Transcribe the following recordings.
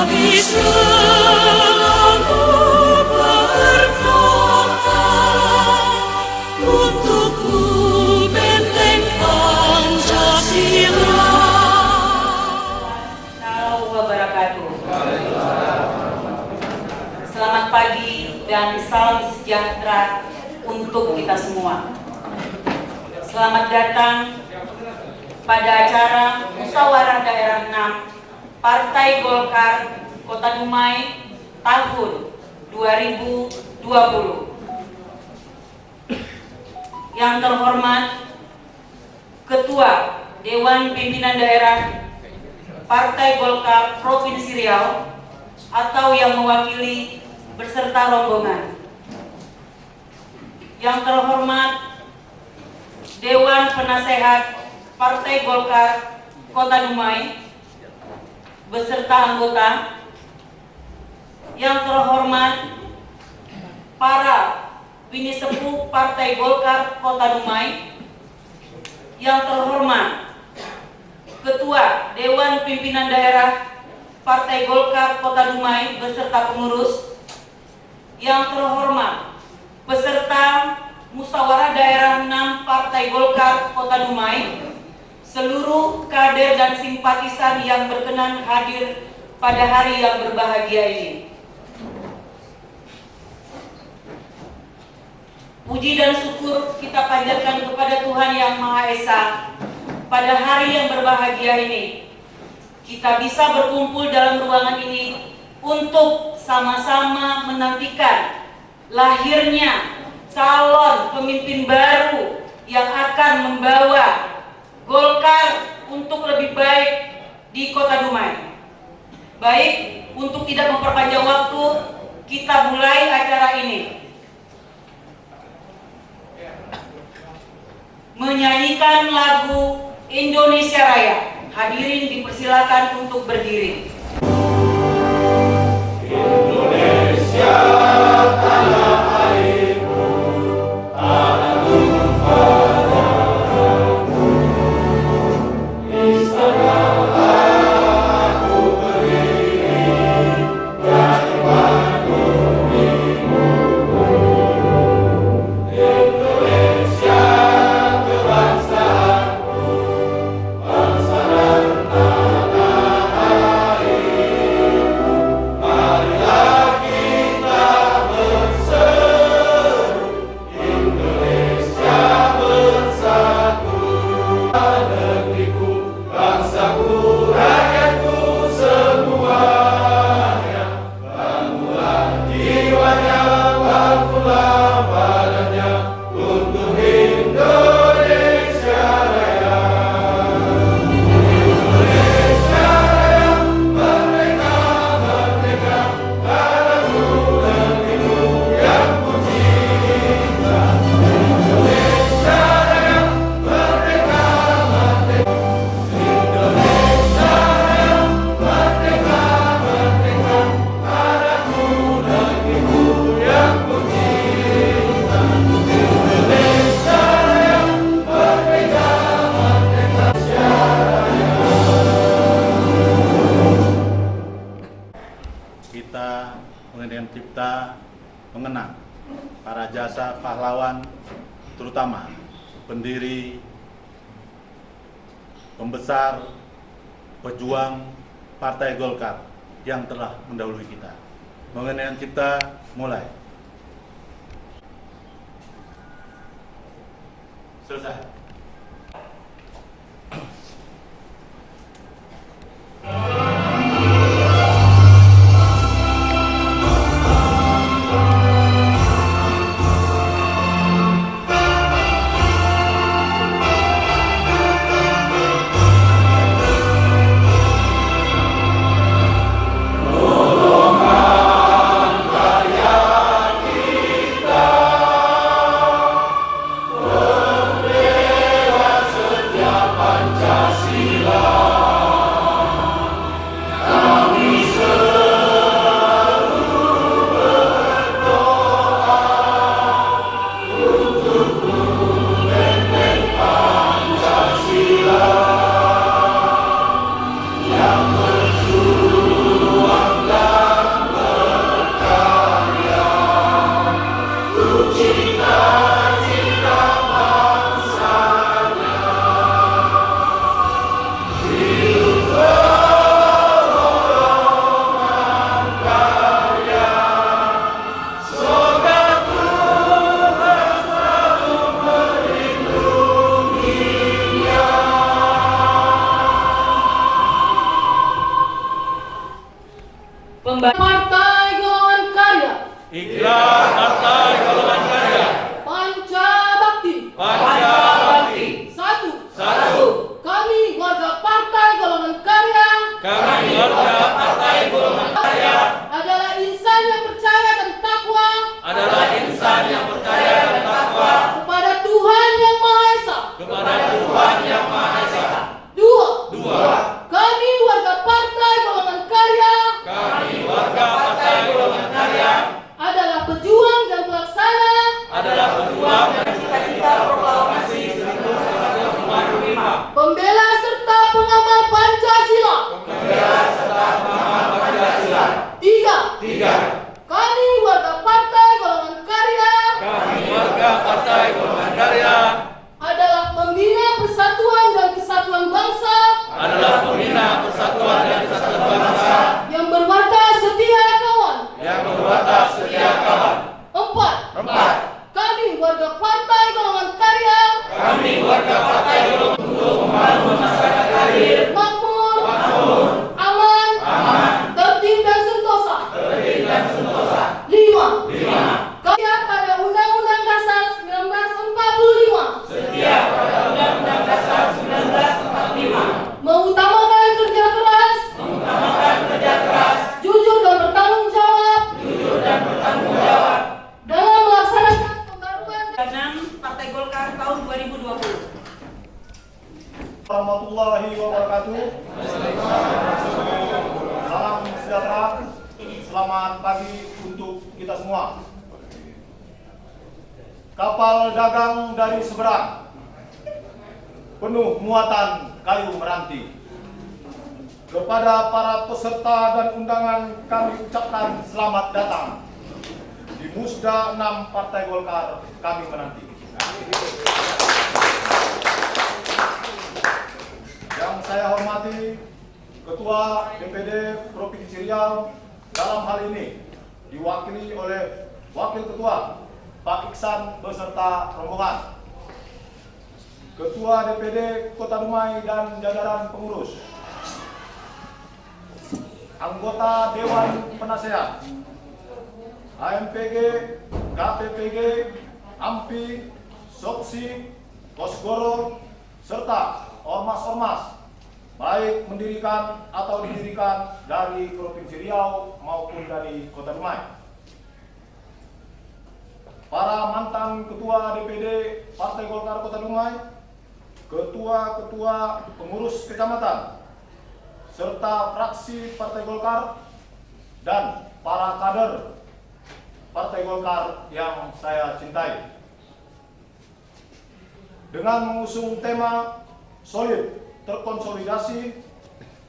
Kami selalu berdoa untukmu, benteng Pancasila. Assalamualaikum wabarakatuh. Selamat pagi dan salam sejahtera untuk kita semua. Selamat datang pada acara Musyawarah Daerah 6 Partai Golkar Kota Dumai tahun 2020. Yang terhormat Ketua Dewan Pimpinan Daerah Partai Golkar Provinsi Riau atau yang mewakili beserta rombongan. Yang terhormat Dewan Penasehat Partai Golkar Kota Dumai beserta anggota. Yang terhormat para bini sepuh Partai Golkar Kota Dumai. Yang terhormat Ketua Dewan Pimpinan Daerah Partai Golkar Kota Dumai beserta pengurus. Yang terhormat peserta Musyawarah Daerah 6 Partai Golkar Kota Dumai, seluruh kader dan simpatisan yang berkenan hadir pada hari yang berbahagia ini. Puji dan syukur kita panjatkan kepada Tuhan Yang Maha Esa. Pada hari yang berbahagia ini, kita bisa berkumpul dalam ruangan ini untuk sama-sama menantikan lahirnya calon pemimpin baru yang akan membawa Golkar untuk lebih baik di Kota Dumai. Baik, untuk tidak memperpanjang waktu, kita mulai acara ini. Menyanyikan lagu Indonesia Raya. Hadirin dipersilakan untuk berdiri. Indonesia tanah airmu, tanah tumpah darahmu. Di sanalah aku berdiri, berjuang demi-mu. Indonesia kebangsaanku, bangsa dan tanah airmu. Marilah kita berseru, Indonesia bersatu. Negeriku, bangsaku, rakyatku semuanya, bangunlah jiwanya, bangunlah badannya untuk Indonesia Raya. Indonesia Raya, merdeka, merdeka, tanahku, negeriku yang ku cinta. Indonesia Raya, merdeka, merdeka. Indonesia Raya, merdeka, merdeka, tanahku, negeriku yang ku cinta. Indonesia Raya, merdeka, merdeka, Indonesia Raya. Kita mengenang cipta mengenang para jasa pahlawan, terutama pendiri, pembesar, pejuang Partai Golkar yang telah mendahului kita. Mengenang cipta mulai. Selesai. Partai Golongan Karya. Ikrar Partai Golongan Karya. Panca Bakti. Panca Bakti. Satu. Kami warga Partai Golongan Karya. Kami warga Partai Golongan Karya Adalah insan yang percaya dan takwa. adalah insan yang percaya dan takwa Kepada Tuhan Yang Maha Esa. kepada Tuhan Yang Maha Esa. Dua. Kami warga Partai Golongan Karya Kami warga Partai Golongan Karya adalah pejuang dan pelaksana adalah pejuang dan cita-cita proklamasi 1945. pembela serta pengamal Pancasila. Tiga. Kami warga Partai Golongan Karya Kami warga Partai Golongan Karya adalah pembina persatuan dan kesatuan bangsa adalah pembina persatuan dan kesatuan bangsa yang berwatak setia kawan. yang berwatak setia kawan. Empat. Kami warga Partai Golongan Karya Kami warga Partai Golongan untuk membangun masyarakat adil, makmur, aman, tertib dan sentosa. Lima. Kami pada Undang-Undang Dasar 1945 setia pada Undang-Undang Dasar 1945, mengutamakan kerja keras, jujur dan bertanggung jawab dalam melaksanakan pembaruan 6 Partai Golkar tahun 2020. Warahmatullahi wabarakatuh. Salam sejahtera. Selamat pagi untuk kita semua. Kapal dagang dari seberang, penuh muatan kayu meranti. Kepada para peserta dan undangan kami ucapkan selamat datang di Musda 6 Partai Golkar kami menanti. Yang saya hormati Ketua DPD Provinsi Riau dalam hal ini diwakili oleh Wakil Ketua Pak Iksan beserta rombongan, Ketua DPD Kota Dumai dan jajaran pengurus, anggota Dewan Penasehat, AMPG, KPPG, AMPI, Soksi, Kosgoro, serta ormas-ormas baik mendirikan atau didirikan dari Provinsi Riau maupun dari Kota Dumai. Para mantan Ketua DPD Partai Golkar Kota Dumai, Ketua-ketua pengurus kecamatan, serta fraksi Partai Golkar, dan para kader Partai Golkar yang saya cintai. Dengan mengusung tema solid, terkonsolidasi,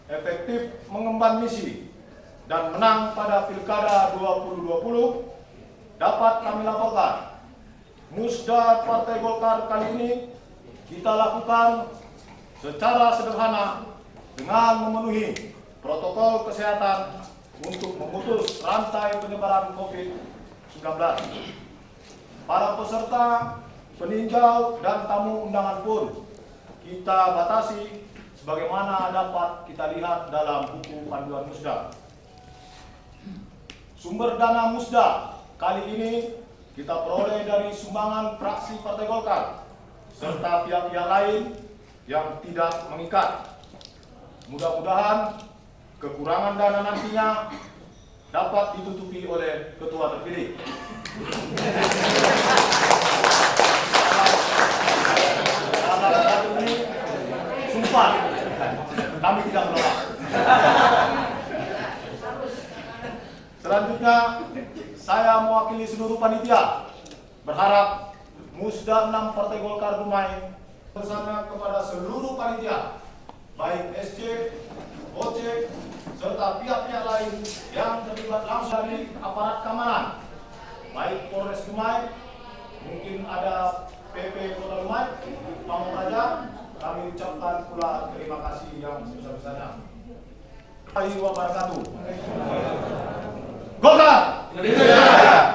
efektif mengemban misi, dan menang pada Pilkada 2020, dapat kami laporkan, Musda Partai Golkar kali ini kita lakukan secara sederhana dengan memenuhi protokol kesehatan untuk memutus rantai penyebaran COVID-19. Para peserta, peninjau, dan tamu undangan pun kita batasi sebagaimana dapat kita lihat dalam buku panduan Musda. Sumber dana Musda kali ini kita peroleh dari sumbangan fraksi Partai Golkar serta pihak-pihak lain yang tidak mengikat. Mudah-mudahan kekurangan dana nantinya dapat ditutupi oleh ketua terpilih. Dalam satu ini, sumpah kami tidak menolak. Selanjutnya, saya mewakili seluruh panitia berharap Musda 6 Partai Golkar Dumai bersama kepada seluruh panitia, baik SC, OC, serta pihak-pihak lain yang terlibat langsung dari aparat keamanan, baik Polres Dumai, mungkin ada PP Kota Dumai, Pamong Praja, kami ucapkan pula terima kasih yang sebesar-besarnya. Assalamualaikum wabarakatuh. Golkar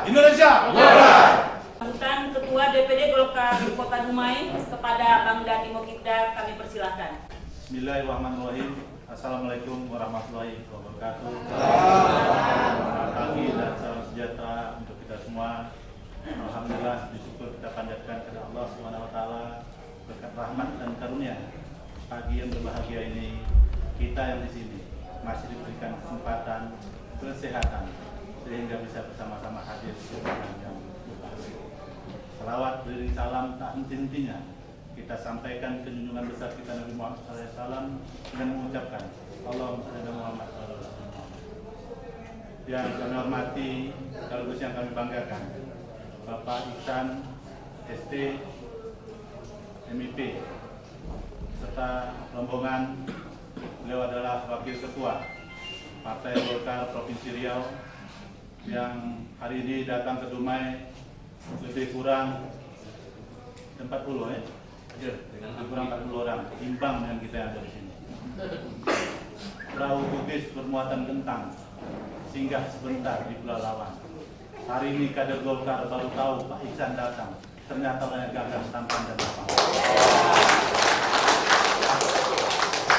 Indonesia. Mantan Ketua DPD Golkar Kota Dumai kepada Bang Dati Mokibda kami persilahkan. Bismillahirrahmanirrahim. Assalamualaikum warahmatullahi wabarakatuh. Selamat pagi dan salam sejahtera untuk kita semua. Alhamdulillah, bersyukur kita panjatkan kepada Allah SWT berkat rahmat dan karunia. Pagi yang berbahagia ini, kita yang di sini masih diberikan kesempatan, kesehatan, sehingga bisa bersama-sama hadir di ruangan yang berbahagia. Salawat beriring salam tak henti-hentinya kita sampaikan ke junjungan besar kita Nabi Muhammad SAW dengan mengucapkan Allahumma shalli ala Muhammad SAW. Yang kami hormati, sekaligus yang kami banggakan, Bapak Iksan, ST, MIP, serta rombongan. Beliau adalah Wakil Ketua Partai Golkar Provinsi Riau yang hari ini datang ke Dumai lebih kurang 40 ya? Lebih kurang 40 orang, imbang dengan kita yang ada di sini. Perahu Bugis bermuatan kentang singgah sebentar di Pulau Lawan. Hari ini kader Golkar baru tahu Pak Iksan datang, ternyata orangnya gagah, tampan dan lapang.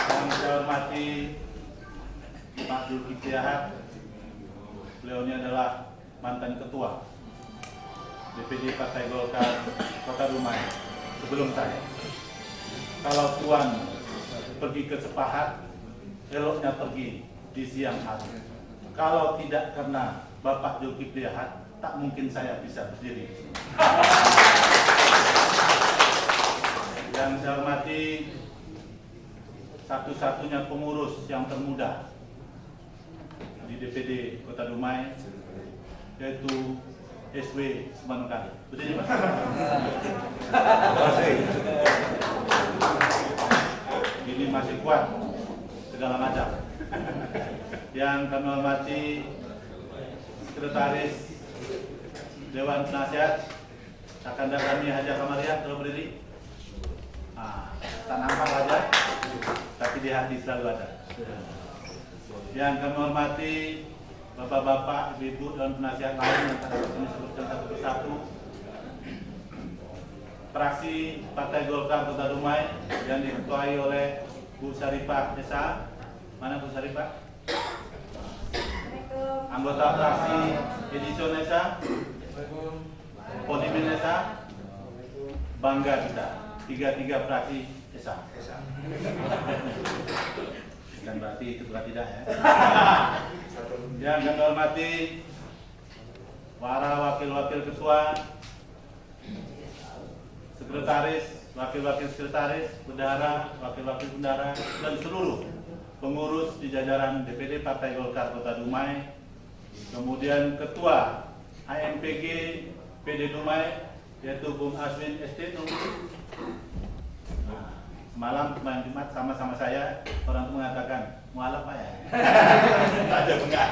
Yang saya hormati Pak Zulkifli Hasan, beliau ini adalah mantan ketua DPD Partai Golkar Kota Dumai sebelum saya. Kalau Tuan pergi ke Sepahat, eloknya pergi di siang hari. Kalau tidak karena Bapak Zulkifli Hasan, tak mungkin saya bisa berdiri di sini. Yang saya hormati satu-satunya pengurus yang termuda di DPD Kota Dumai, yaitu SW Semanukali. Betul ya, Pak? Ini masih kuat segala macam. Yang kami hormati Sekretaris Dewan Penasihat Kakanda kami Haja Kamariah, kalau berdiri. Tak nampak aja, tapi di hati selalu ada. Yang kami hormati Bapak-bapak, ibu-ibu, dan penasihat lain yang tadi kami sebutkan satu persatu. Fraksi Partai Golkar Kota Dumai yang diketuai oleh Bu Syarifah Esa. Mana Bu Syarifah? Anggota fraksi Edison Esa, Podimin Esa. Bangga kita, tiga fraksi Esa. Bukan berarti itu bukan tidak ya. Yang kami hormati para wakil-wakil ketua, sekretaris, wakil-wakil sekretaris, bendahara, wakil-wakil bendahara, dan seluruh pengurus di jajaran DPD Partai Golkar Kota Dumai, kemudian ketua AMPG PD Dumai, yaitu Bung Aswin ST. Semalam kemarin Jumat sama-sama saya, orang itu mengatakan mualaf Pak ya. Ada enggak?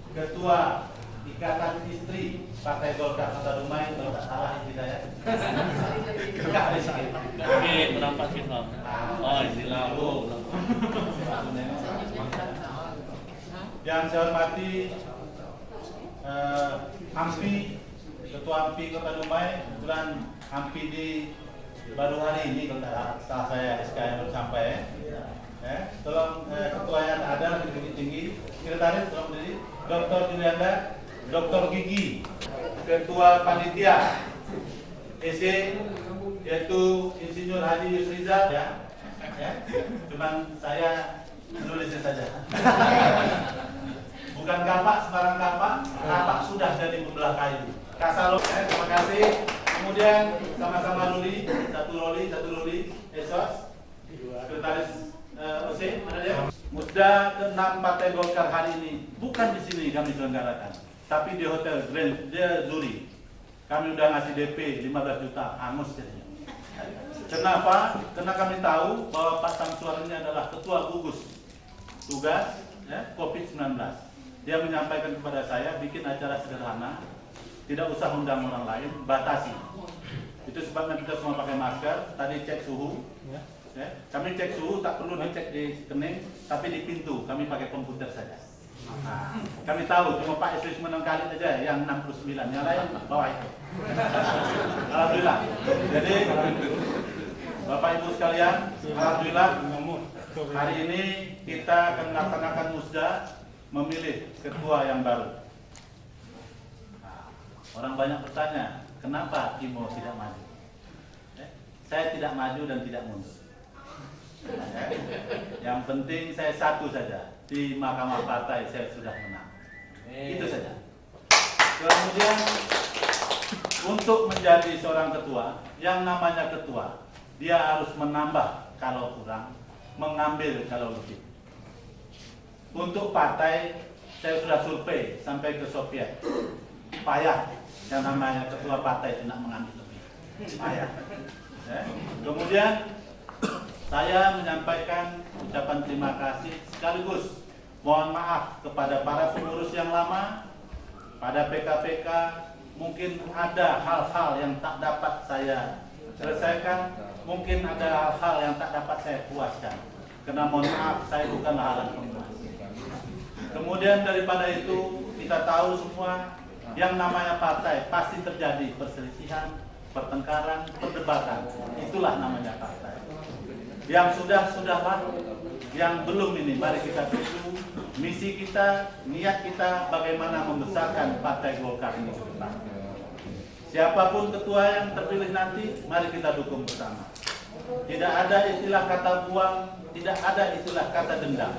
Ketua Ikatan Istri Partai Golkar Kota Dumai, kalau tak salah istri saya. Enggak ada sih. Oke, merampas Islam. Oh, Islam. Yang saya hormati AMPI, Ketua AMPI Kota Dumai, kebetulan AMPI di baru hari ini setelah saya SK baru sampai tolong ketua yang ada lebih tinggi, sekretaris tolong berdiri, Dr. Julianda, Dr. Gigi, Ketua Panitia EC yaitu Insinyur Haji Yusrizal ya. Cuman saya menulisnya saja. Bukan kapak, sembarang kapak, kapak sudah dari pembelah kayu. Kasalo, terima kasih. Kemudian sama-sama Ruli, satu Ruli, Esos, Sekretaris OC, mana dia? Musda ke-6 Partai Golkar hari ini bukan di sini kami selenggarakan, tapi di Hotel Grand Zuri. Kami udah ngasih DP 15 juta, angus jadinya. Kenapa? Karena kami tahu bahwa Pak Samsuar ini adalah ketua gugus tugas COVID-19. Dia menyampaikan kepada saya, bikin acara sederhana, tidak usah undang orang lain, batasi. Itu sebabnya kita semua pakai masker. Tadi cek suhu, kami cek suhu tak perlu dicek di rekening, tapi di pintu kami pakai komputer saja. Nah, kami tahu cuma Pak Isris menengkali saja yang 69, yang lain bawah itu. Alhamdulillah. Jadi Bapak Ibu sekalian, alhamdulillah hari ini kita akan melaksanakan musda memilih ketua yang baru. Nah, orang banyak bertanya, kenapa Imo tidak maju? Saya tidak maju dan tidak mundur. Yang penting saya satu saja, di Mahkamah Partai saya sudah menang. Itu saja. Kemudian untuk menjadi seorang ketua, yang namanya ketua, dia harus menambah kalau kurang, mengambil kalau lebih. Untuk partai, saya sudah survei sampai ke Soviet. Payah yang namanya ketua partai tidak mengambil lebih. Payah. Kemudian saya menyampaikan ucapan terima kasih sekaligus mohon maaf kepada para pengurus yang lama, pada PKPK mungkin ada hal-hal yang tak dapat saya selesaikan, mungkin ada hal-hal yang tak dapat saya puaskan. Karena mohon maaf, saya bukanlah alat pemuas. Kemudian daripada itu kita tahu semua yang namanya partai pasti terjadi perselisihan, pertengkaran, perdebatan. Itulah namanya partai. Yang sudahlah, yang belum ini mari kita tuju misi kita, niat kita bagaimana membesarkan Partai Golkar ini ke depan. Siapapun ketua yang terpilih nanti, mari kita dukung bersama. Tidak ada istilah kata buang, tidak ada istilah kata dendam.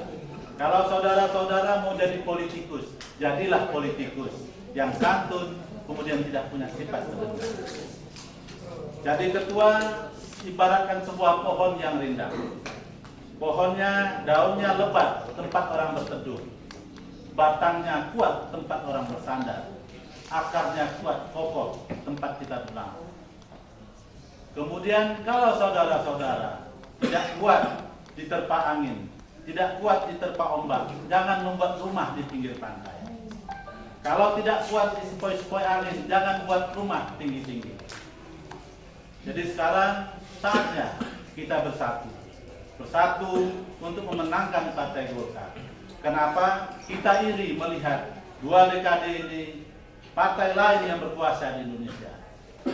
Kalau saudara-saudara mau jadi politikus, jadilah politikus yang santun, kemudian tidak punya sifat dendam. Jadi ketua ibaratkan sebuah pohon yang rindang. Pohonnya, daunnya lebat, tempat orang berteduh. Batangnya kuat, tempat orang bersandar. Akarnya kuat, kokoh, tempat kita pulang. Kemudian kalau saudara-saudara tidak kuat diterpa angin, tidak kuat diterpa ombak, jangan membuat rumah di pinggir pantai. Kalau tidak kuat di sepoi-sepoi angin, jangan buat rumah tinggi-tinggi. Jadi sekarang saatnya kita bersatu untuk memenangkan Partai Golkar. Kenapa? Kita iri melihat 2 dekade ini partai lain yang berkuasa di Indonesia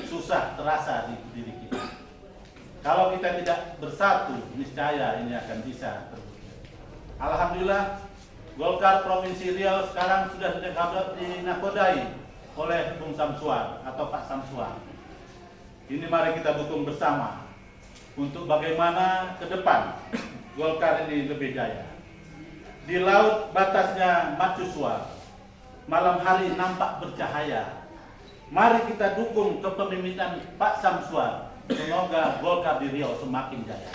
susah terasa di diri kita. Kalau kita tidak bersatu, niscaya ini akan bisa terwujud. Alhamdulillah, Golkar Provinsi Riau sekarang sudah dinakodai oleh Bung Samsuar atau Pak Samsuar. Ini mari kita dukung bersama untuk bagaimana ke depan Golkar ini lebih jaya. Di laut batasnya mercusuar, malam hari nampak bercahaya. Mari kita dukung kepemimpinan Pak Samsuar. Semoga Golkar di Riau semakin jaya.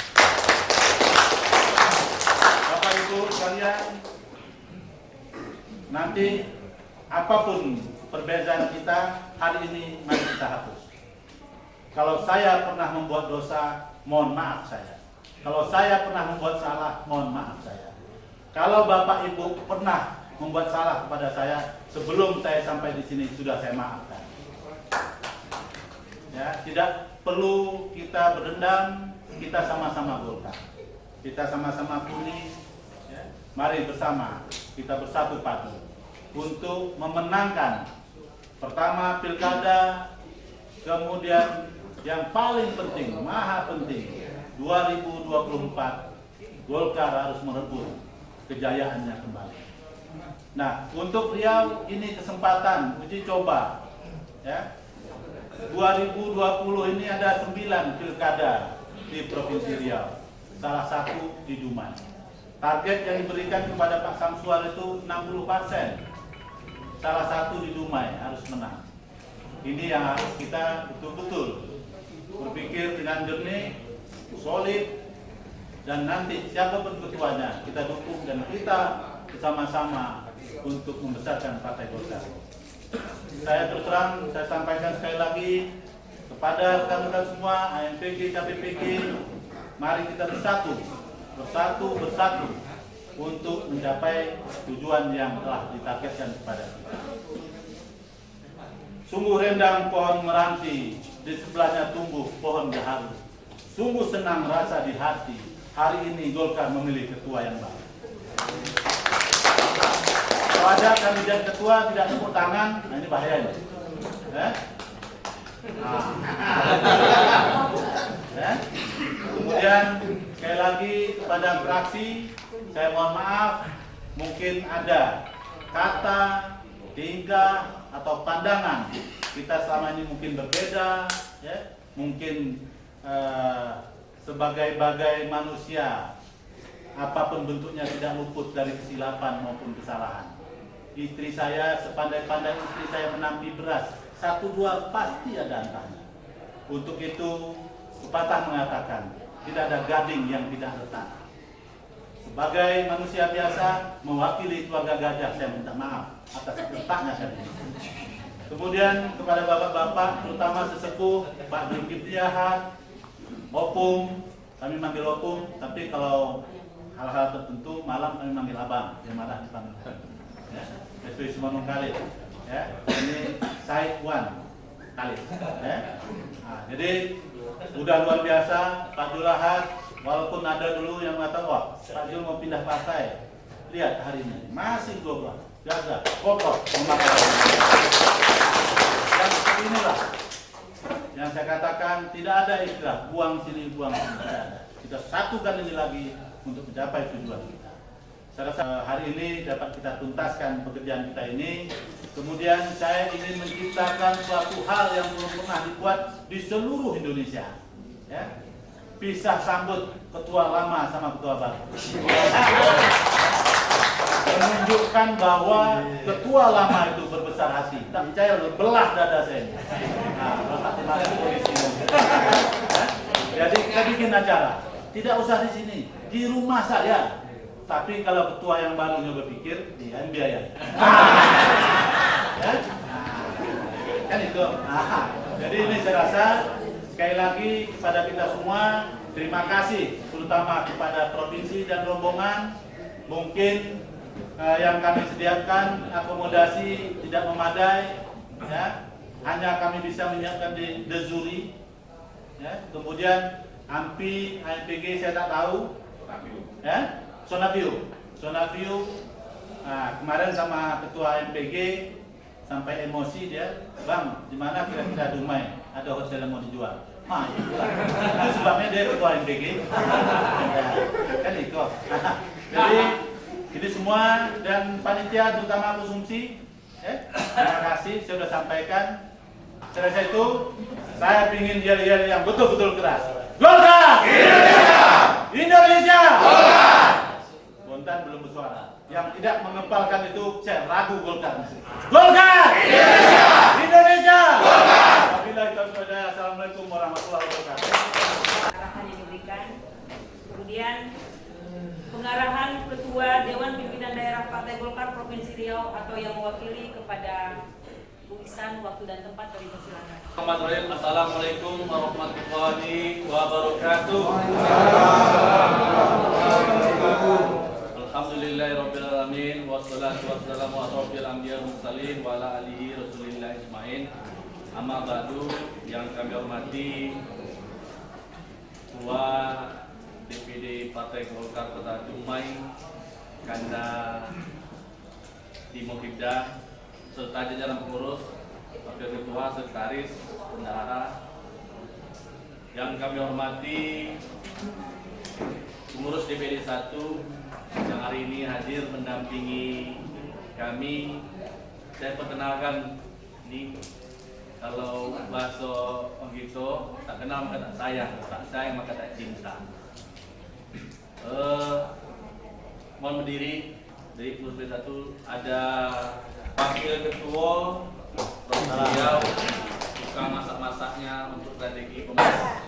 Bapak Ibu sekalian, nanti apapun perbedaan kita hari ini mari kita hapus. Kalau saya pernah membuat dosa, mohon maaf saya. Kalau saya pernah membuat salah, mohon maaf saya. Kalau Bapak Ibu pernah membuat salah kepada saya, sebelum saya sampai di sini sudah saya maafkan. Ya, tidak perlu kita berdendam, kita sama-sama Golkar. Kita sama-sama pulih. Ya. Mari bersama kita bersatu padu untuk memenangkan pertama pilkada, kemudian yang paling penting, maha penting, 2024 Golkar harus merebut kejayaannya kembali. Nah, untuk Riau ini kesempatan uji coba. Ya. 2020 ini ada 9 pilkada di Provinsi Riau, salah satu di Dumai. Target yang diberikan kepada Pak Samsuar itu 60%. Salah satu di Dumai harus menang. Ini yang harus kita betul-betul berpikir dengan jernih, solid, dan nanti siapapun ketuanya kita dukung dan kita bersama-sama untuk membesarkan Partai Golkar. Saya terus terang, saya sampaikan sekali lagi kepada rekan-rekan semua, AMPG, KPPG, mari kita bersatu untuk mencapai tujuan yang telah ditargetkan kepada kita. Sungguh rindang pohon meranti, di sebelahnya tumbuh pohon gaharu. Sungguh senang rasa di hati, hari ini Golkar memilih ketua yang baru. Kalau ada kandidat ketua tidak tepuk tangan, nah ini bahaya ini. Kemudian sekali lagi kepada fraksi, saya mohon maaf, mungkin ada kata, tingkah atau pandangan kita selama ini mungkin berbeda, ya, mungkin sebagai manusia apapun bentuknya tidak luput dari kesilapan maupun kesalahan. Istri saya, sepandai-pandai istri saya menampi beras, 1-2 pasti ada antahnya. Untuk itu pepatah mengatakan tidak ada gading yang tidak retak. Sebagai manusia biasa mewakili keluarga Gajah, saya minta maaf atas retaknya tadi. Kemudian kepada bapak-bapak, terutama sesepuh Pak Zulkifli Hasan, Opung, kami manggil Opung, tapi kalau hal-hal tertentu malam kami manggil Abang, yang marah dipanggil. Ya, SPI Sumanung Khalid, ya, ini Said Wan Khalid, ya. Nah, jadi udah luar biasa Pak Zul Ahad, walaupun ada dulu yang mengatakan wah Pak Zul mau pindah partai, lihat hari ini masih global, gagah, kokoh, memakai. Dan inilah yang saya katakan, tidak ada istilah buang sini buang sini, tidak ada. Kita satukan ini lagi untuk mencapai tujuan kita. Saya rasa hari ini dapat kita tuntaskan pekerjaan kita ini. Kemudian saya ingin menciptakan suatu hal yang belum pernah dibuat di seluruh Indonesia. Ya, pisah sambut ketua lama sama ketua baru. Menunjukkan bahwa ketua lama itu berbesar hati. Tak percaya belah dada saya. Nah, letak di mana polisi. Jadi kita bikin acara. Tidak usah di sini, di rumah saya. Tapi kalau ketua yang barunya berpikir, dia yang biaya. Ya? Kan itu. Jadi ini saya rasa sekali lagi kepada kita semua, terima kasih terutama kepada provinsi dan rombongan. Mungkin yang kami sediakan akomodasi tidak memadai, ya. Hanya kami bisa menyiapkan di Dezuri, ya. Kemudian AMPI, AMPG saya tak tahu, ya. Sonaview, kemarin sama ketua MPG sampai emosi dia, bang, di mana kira-kira Dumai ada hotel yang mau dijual? Itu sebabnya dia ketua MPG. Kan itu. Jadi semua dan panitia terutama konsumsi, terima kasih, saya sudah sampaikan. Setelah itu, saya ingin yel-yel yang betul-betul keras. Golkar! Indonesia! Golkar! Bontan belum bersuara. Yang tidak mengepalkan itu, saya ragu Golkar. Golkar! Indonesia! Golkar! Wabillahi taufiq wal hidayah. Assalamualaikum warahmatullahi wabarakatuh. Arahan yang diberikan. Kemudian pengarahan Ketua Dewan Pimpinan Daerah Partai Golkar Provinsi Riau atau yang mewakili kepada Bu Ihsan, waktu dan tempat dari persilakan. Assalamualaikum warahmatullahi wabarakatuh. Alhamdulillahirabbil alamin wassalatu wassalamu ala asyrofil anbiya'i wal mursalin wa ala alihi rasulillah ajmain. Amma ba'du, yang kami hormati Ketua DPD Partai Golkar Kota Dumai, Kanda Timo Hibda, serta jajaran pengurus, wakil ketua, sekretaris, bendahara. Yang kami hormati pengurus DPD 1 yang hari ini hadir mendampingi kami. Saya perkenalkan, ini kalau bahasa Onggito, tak kenal maka tak sayang, tak sayang maka tak cinta. Mohon berdiri. Dari pengurus DPD 1 ada wakil ketua Provinsi Riau, tukang masak-masaknya untuk strategi pemenang.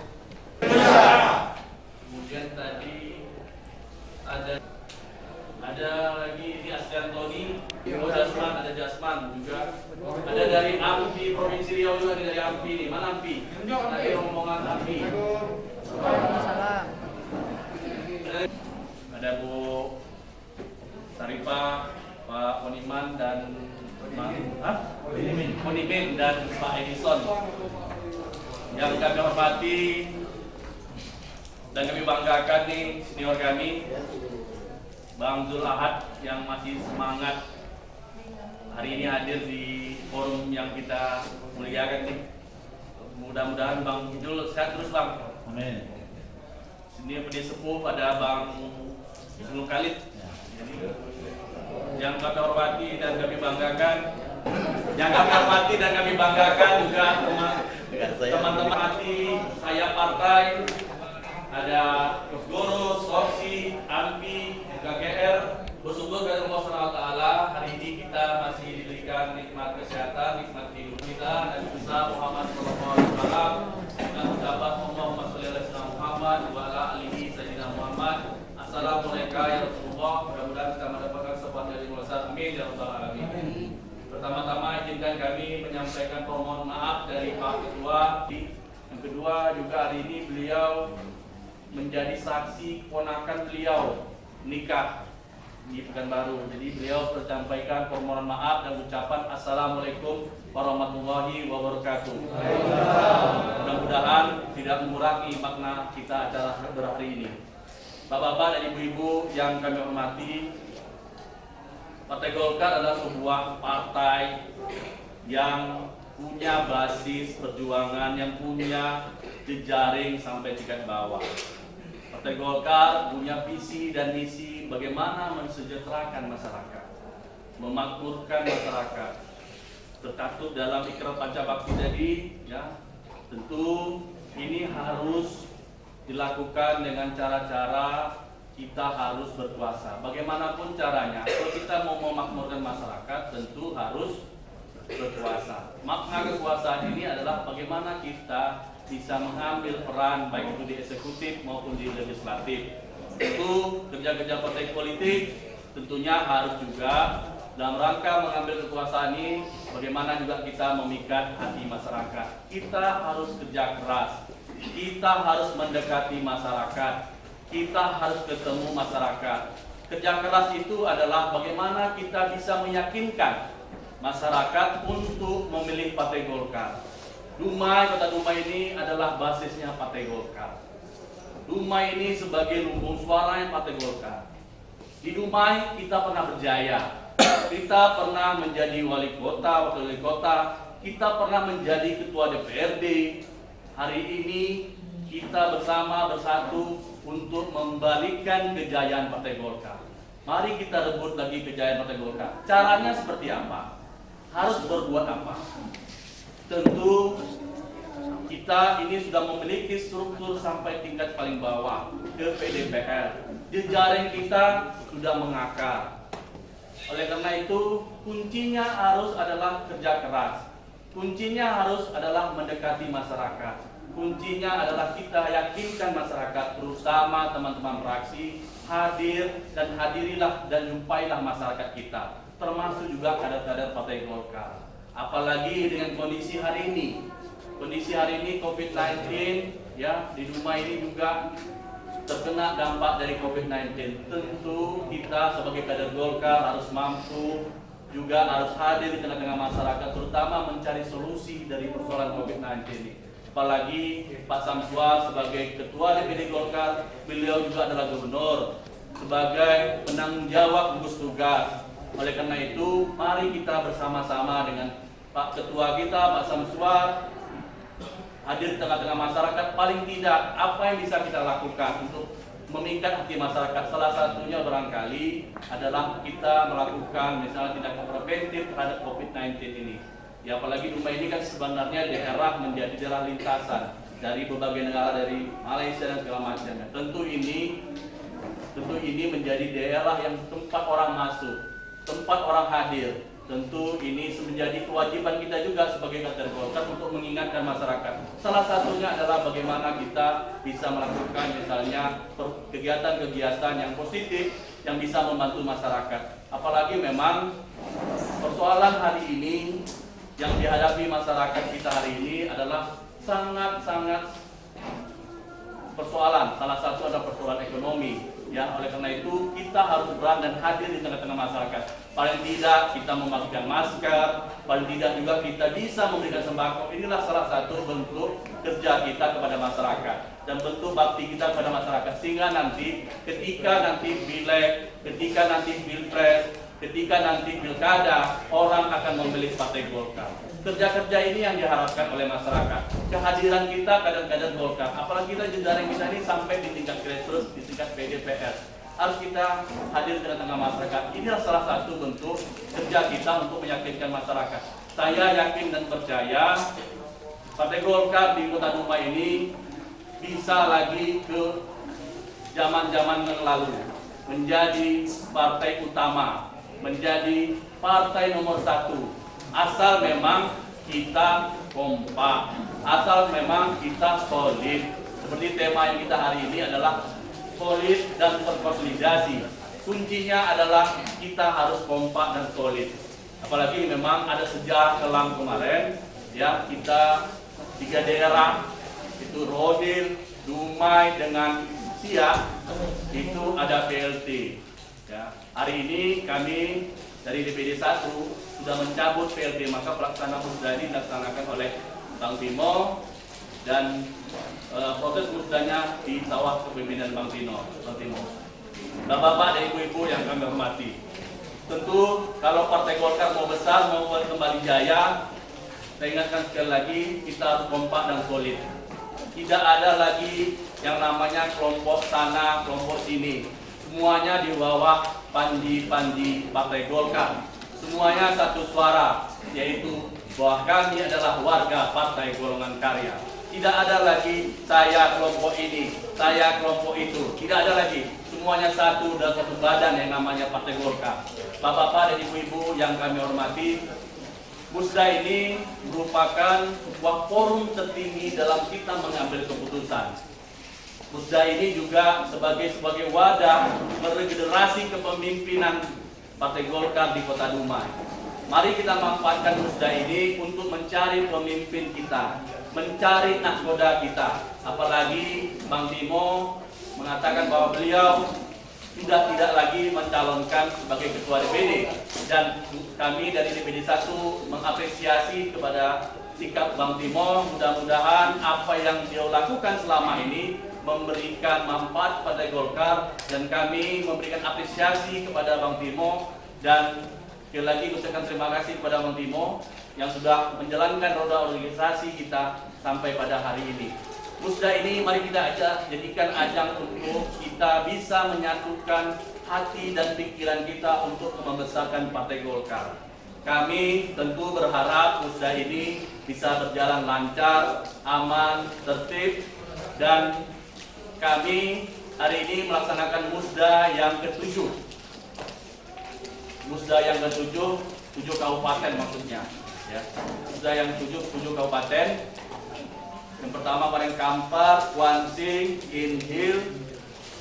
Kemudian tadi ada lagi ini Aslian Tony, Jasman, ada Jasman juga. Ada dari AMPI Provinsi Riau juga, dari AMPI nih. Mana AMPI? Ada rombongan AMPI. Ada Bu Sarifah, Pak Oniman dan Monimin dan Pak Edison. Yang kami hormati dan kami banggakan nih senior kami, Bang Zul Ahad yang masih semangat hari ini hadir di forum yang kita muliakan nih. Mudah-mudahan Bang Ijul sehat terus Bang. Amin. Sini pendeta sepuh pada Bang Ibnu Khalid. Jadi yang kami hormati dan kami banggakan, juga teman-teman hati saya partai, ada Gus Guru, Soksi, Ampi, KGR. Bersyukur kepada Allah SWT hari ini kita masih diberikan nikmat kesehatan, nikmat hidup kita, dan bisa Muhammad SAW dan mendapat Allahumma sholli ala Muhammad wa ala alihi sayyidina Muhammad. Assalamualaikum ya Rasulullah. Mudah-mudahan kita mendapatkan sebuah dari mulia. Amin ya rabbal alamin. Pertama-tama izinkan kami menyampaikan permohonan maaf dari Pak Ketua. Yang kedua juga hari ini beliau menjadi saksi keponakan beliau nikah di Pekanbaru. Jadi beliau menyampaikan permohonan maaf dan ucapan Assalamualaikum warahmatullahi wabarakatuh. Mudah-mudahan tidak mengurangi makna kita acara hari ini. Bapak-bapak dan ibu-ibu yang kami hormati, Partai Golkar adalah sebuah partai yang punya basis perjuangan, yang punya jejaring sampai tingkat bawah. Partai Golkar punya visi dan misi bagaimana mensejahterakan masyarakat, memakmurkan masyarakat. Terkatut dalam Ikrar Pancabakti tadi, ya, tentu ini harus dilakukan dengan cara-cara kita harus berkuasa. Bagaimanapun caranya, kalau kita mau memakmurkan masyarakat, tentu harus berkuasa. Makna kekuasaan ini adalah bagaimana kita bisa mengambil peran baik itu di eksekutif maupun di legislatif. Tentu kerja-kerja partai politik tentunya harus juga dalam rangka mengambil kekuasaan ini, bagaimana juga kita memikat hati masyarakat. Kita harus kerja keras, kita harus mendekati masyarakat, kita harus ketemu masyarakat. Kerja keras itu adalah bagaimana kita bisa meyakinkan masyarakat untuk memilih Partai Golkar. Dumai, Kota Dumai ini adalah basisnya Partai Golkar. Dumai ini sebagai lumbung suara Partai Golkar. Di Dumai kita pernah berjaya, kita pernah menjadi wali kota, wakil wali kota, kita pernah menjadi ketua DPRD. Hari ini kita bersatu untuk membalikan kejayaan Partai Golkar. Mari kita rebut lagi kejayaan Partai Golkar. Caranya seperti apa? Harus berbuat apa? Tentu kita ini sudah memiliki struktur sampai tingkat paling bawah ke PDPR. Jejaring kita sudah mengakar. Oleh karena itu, kuncinya harus adalah kerja keras. Kuncinya harus adalah mendekati masyarakat. Kuncinya adalah kita yakinkan masyarakat, terutama teman-teman fraksi, hadir dan hadirilah dan jumpailah masyarakat kita, termasuk juga kader-kader Partai Golkar. Apalagi dengan kondisi hari ini. Kondisi hari ini COVID-19, ya, di rumah ini juga terkena dampak dari COVID-19. Tentu kita sebagai kader Golkar harus mampu, juga harus hadir di tengah-tengah masyarakat, terutama mencari solusi dari persoalan COVID-19 ini. Apalagi Pak Samsua sebagai Ketua DPD Golkar, beliau juga adalah Gubernur, sebagai penanggung jawab gugus tugas. Oleh karena itu, mari kita bersama-sama dengan Pak Ketua kita, Pak Samsua, hadir di tengah-tengah masyarakat. Paling tidak, apa yang bisa kita lakukan untuk memikat hati masyarakat? Salah satunya barangkali adalah kita melakukan misalnya tindakan preventif terhadap COVID-19 ini. Ya, apalagi Dumai ini kan sebenarnya daerah menjadi daerah lintasan dari berbagai negara, dari Malaysia dan segala macamnya. Tentu ini menjadi daerah yang tempat orang masuk, tempat orang hadir. Tentu ini menjadi kewajiban kita juga sebagai kader Golkar untuk mengingatkan masyarakat. Salah satunya adalah bagaimana kita bisa melakukan misalnya kegiatan-kegiatan yang positif yang bisa membantu masyarakat. Apalagi memang persoalan hari ini yang dihadapi masyarakat kita hari ini adalah sangat-sangat persoalan. Salah satu adalah persoalan ekonomi. Ya, oleh karena itu kita harus berani dan hadir di tengah-tengah masyarakat. Paling tidak kita membagikan masker, paling tidak juga kita bisa memberikan sembako. Inilah salah satu bentuk kerja kita kepada masyarakat dan bentuk bakti kita kepada masyarakat. Sehingga nanti ketika nanti pileg, ketika nanti pilpres, ketika nanti pilkada orang akan memilih Partai Golkar. Kerja-kerja ini yang diharapkan oleh masyarakat. Kehadiran kita kadang-kadang Golkar, apalagi kita jejaring kita ini sampai di tingkat grassroots, di tingkat PDPR. Harus kita hadir di tengah masyarakat. Inilah salah satu bentuk kerja kita untuk meyakinkan masyarakat. Saya yakin dan percaya Partai Golkar di Kota Dumai ini bisa lagi ke zaman-zaman yang lalu, menjadi partai utama, menjadi partai nomor 1. Asal memang kita kompak, asal memang kita solid. Seperti tema yang kita hari ini adalah solid dan berkonsolidasi. Kuncinya adalah kita harus kompak dan solid. Apalagi memang ada sejarah kelam kemarin, ya, kita 3 daerah itu Rodil, Dumai dengan Siak itu ada PLT. Ya, hari ini kami dari DPD 1 sudah mencabut PLT, maka pelaksanaan musda ini dilaksanakan oleh Bang Timo dan proses musdanya di bawah kepemimpinan Bang Timo. Bapak-bapak dan ibu-ibu yang kami hormati, tentu kalau Partai Golkar mau besar, mau kembali jaya, saya ingatkan sekali lagi, kita harus kompak dan solid. Tidak ada lagi yang namanya kelompok sana, kelompok sini. Semuanya di bawah panji-panji Partai Golkar. Semuanya satu suara, yaitu bahwa kami adalah warga Partai Golongan Karya. Tidak ada lagi saya kelompok ini, saya kelompok itu. Tidak ada lagi. Semuanya satu dalam satu badan yang namanya Partai Golkar. Bapak-bapak dan ibu-ibu yang kami hormati, musda ini merupakan sebuah forum tertinggi dalam kita mengambil keputusan. Musda ini juga sebagai wadah meregenerasi kepemimpinan Partai Golkar di Kota Dumai. Mari kita manfaatkan musda ini untuk mencari pemimpin kita, mencari nahkoda kita. Apalagi Bang Timo mengatakan bahwa beliau sudah tidak lagi mencalonkan sebagai ketua DPD, dan kami dari DPD 1 mengapresiasi kepada sikap Bang Timo. Mudah-mudahan apa yang dia lakukan selama ini memberikan manfaat pada Golkar, dan kami memberikan apresiasi kepada Bang Timo, dan sekali lagi ucapkan terima kasih kepada Bang Timo yang sudah menjalankan roda organisasi kita sampai pada hari ini. Musda ini mari kita jadikan ajang untuk kita bisa menyatukan hati dan pikiran kita untuk membesarkan Partai Golkar. Kami tentu berharap musda ini bisa berjalan lancar, aman, tertib, dan kami hari ini melaksanakan musda yang ke-7. Musda yang ke-7, 7 kabupaten maksudnya. Ya. Musda yang ke-7, 7 kabupaten. Yang pertama kemarin Kampar, Kuansing, Inhil,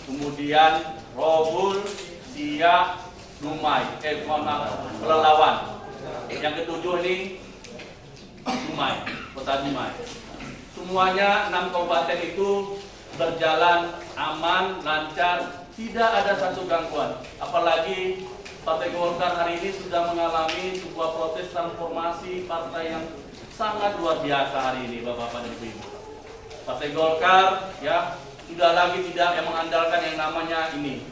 kemudian Robul, Siak, Dumai, Pelalawan. Yang ke-7 ini Dumai, Kota Dumai. Semuanya 6 kabupaten itu berjalan aman, lancar, tidak ada satu gangguan. Apalagi Partai Golkar hari ini sudah mengalami sebuah proses transformasi partai yang sangat luar biasa hari ini, Bapak-bapak dan Ibu-ibu. Partai Golkar ya sudah lagi tidak yang mengandalkan yang namanya ini.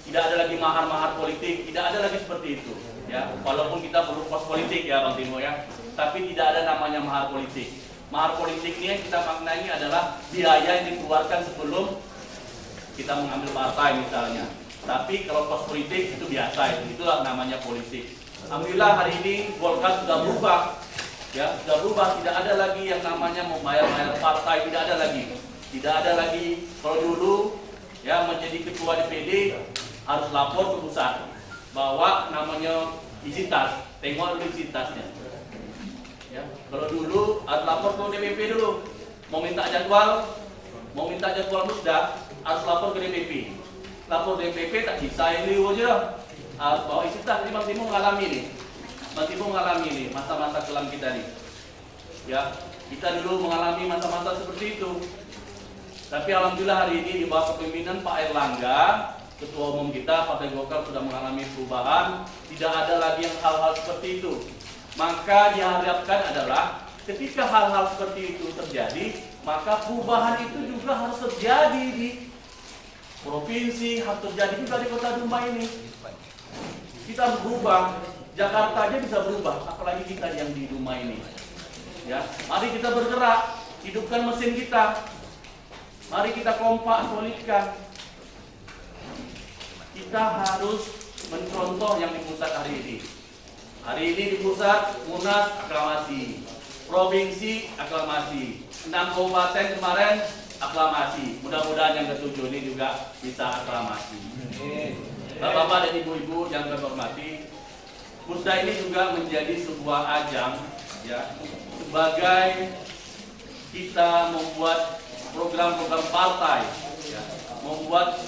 Tidak ada lagi mahar-mahar politik, tidak ada lagi seperti itu. Ya, walaupun kita perlu pos politik ya Bang Timo ya, tapi tidak ada namanya mahar politik. Mahar politik ini yang kita maknai adalah biaya yang dikeluarkan sebelum kita mengambil partai misalnya. Tapi kalau pos politik itu biasa, itulah namanya politik. Alhamdulillah hari ini Golkar sudah berubah, ya sudah berubah. Tidak ada lagi yang namanya membayar partai, tidak ada lagi. Tidak ada lagi. Kalau dulu ya menjadi ketua DPD harus lapor ke pusat, bawa namanya izin tas, tengok dulu izin tasnya. Ya, kalau dulu harus lapor ke DPP dulu, mau minta jadwal musda harus lapor ke DPP. Lapor DPP tak bisa ini aja, harus bawa isi tas. Ini Bang Timo mengalami nih, masa-masa kelam kita nih. Ya, kita dulu mengalami masa-masa seperti itu. Tapi alhamdulillah hari ini di bawah kepemimpinan Pak Erlangga, Ketua Umum kita, Partai Golkar sudah mengalami perubahan. Tidak ada lagi yang hal-hal seperti itu. Maka diharapkan adalah ketika hal-hal seperti itu terjadi, maka perubahan itu juga harus terjadi di provinsi, harus terjadi juga di Kota Dumai ini. Kita harus berubah. Jakarta aja bisa berubah, apalagi kita yang di rumah ini. Ya, mari kita bergerak, hidupkan mesin kita. Mari kita kompak, solidkan. Kita harus mencontoh yang di pusat hari ini. Hari ini di pusat Munas aklamasi, provinsi aklamasi, 6 kabupaten kemarin aklamasi. Mudah-mudahan yang ke-7 ini juga bisa aklamasi. Bapak-bapak dan ibu-ibu yang kami hormati, Musda ini juga menjadi sebuah ajang, ya, sebagai kita membuat program-program partai, ya, membuat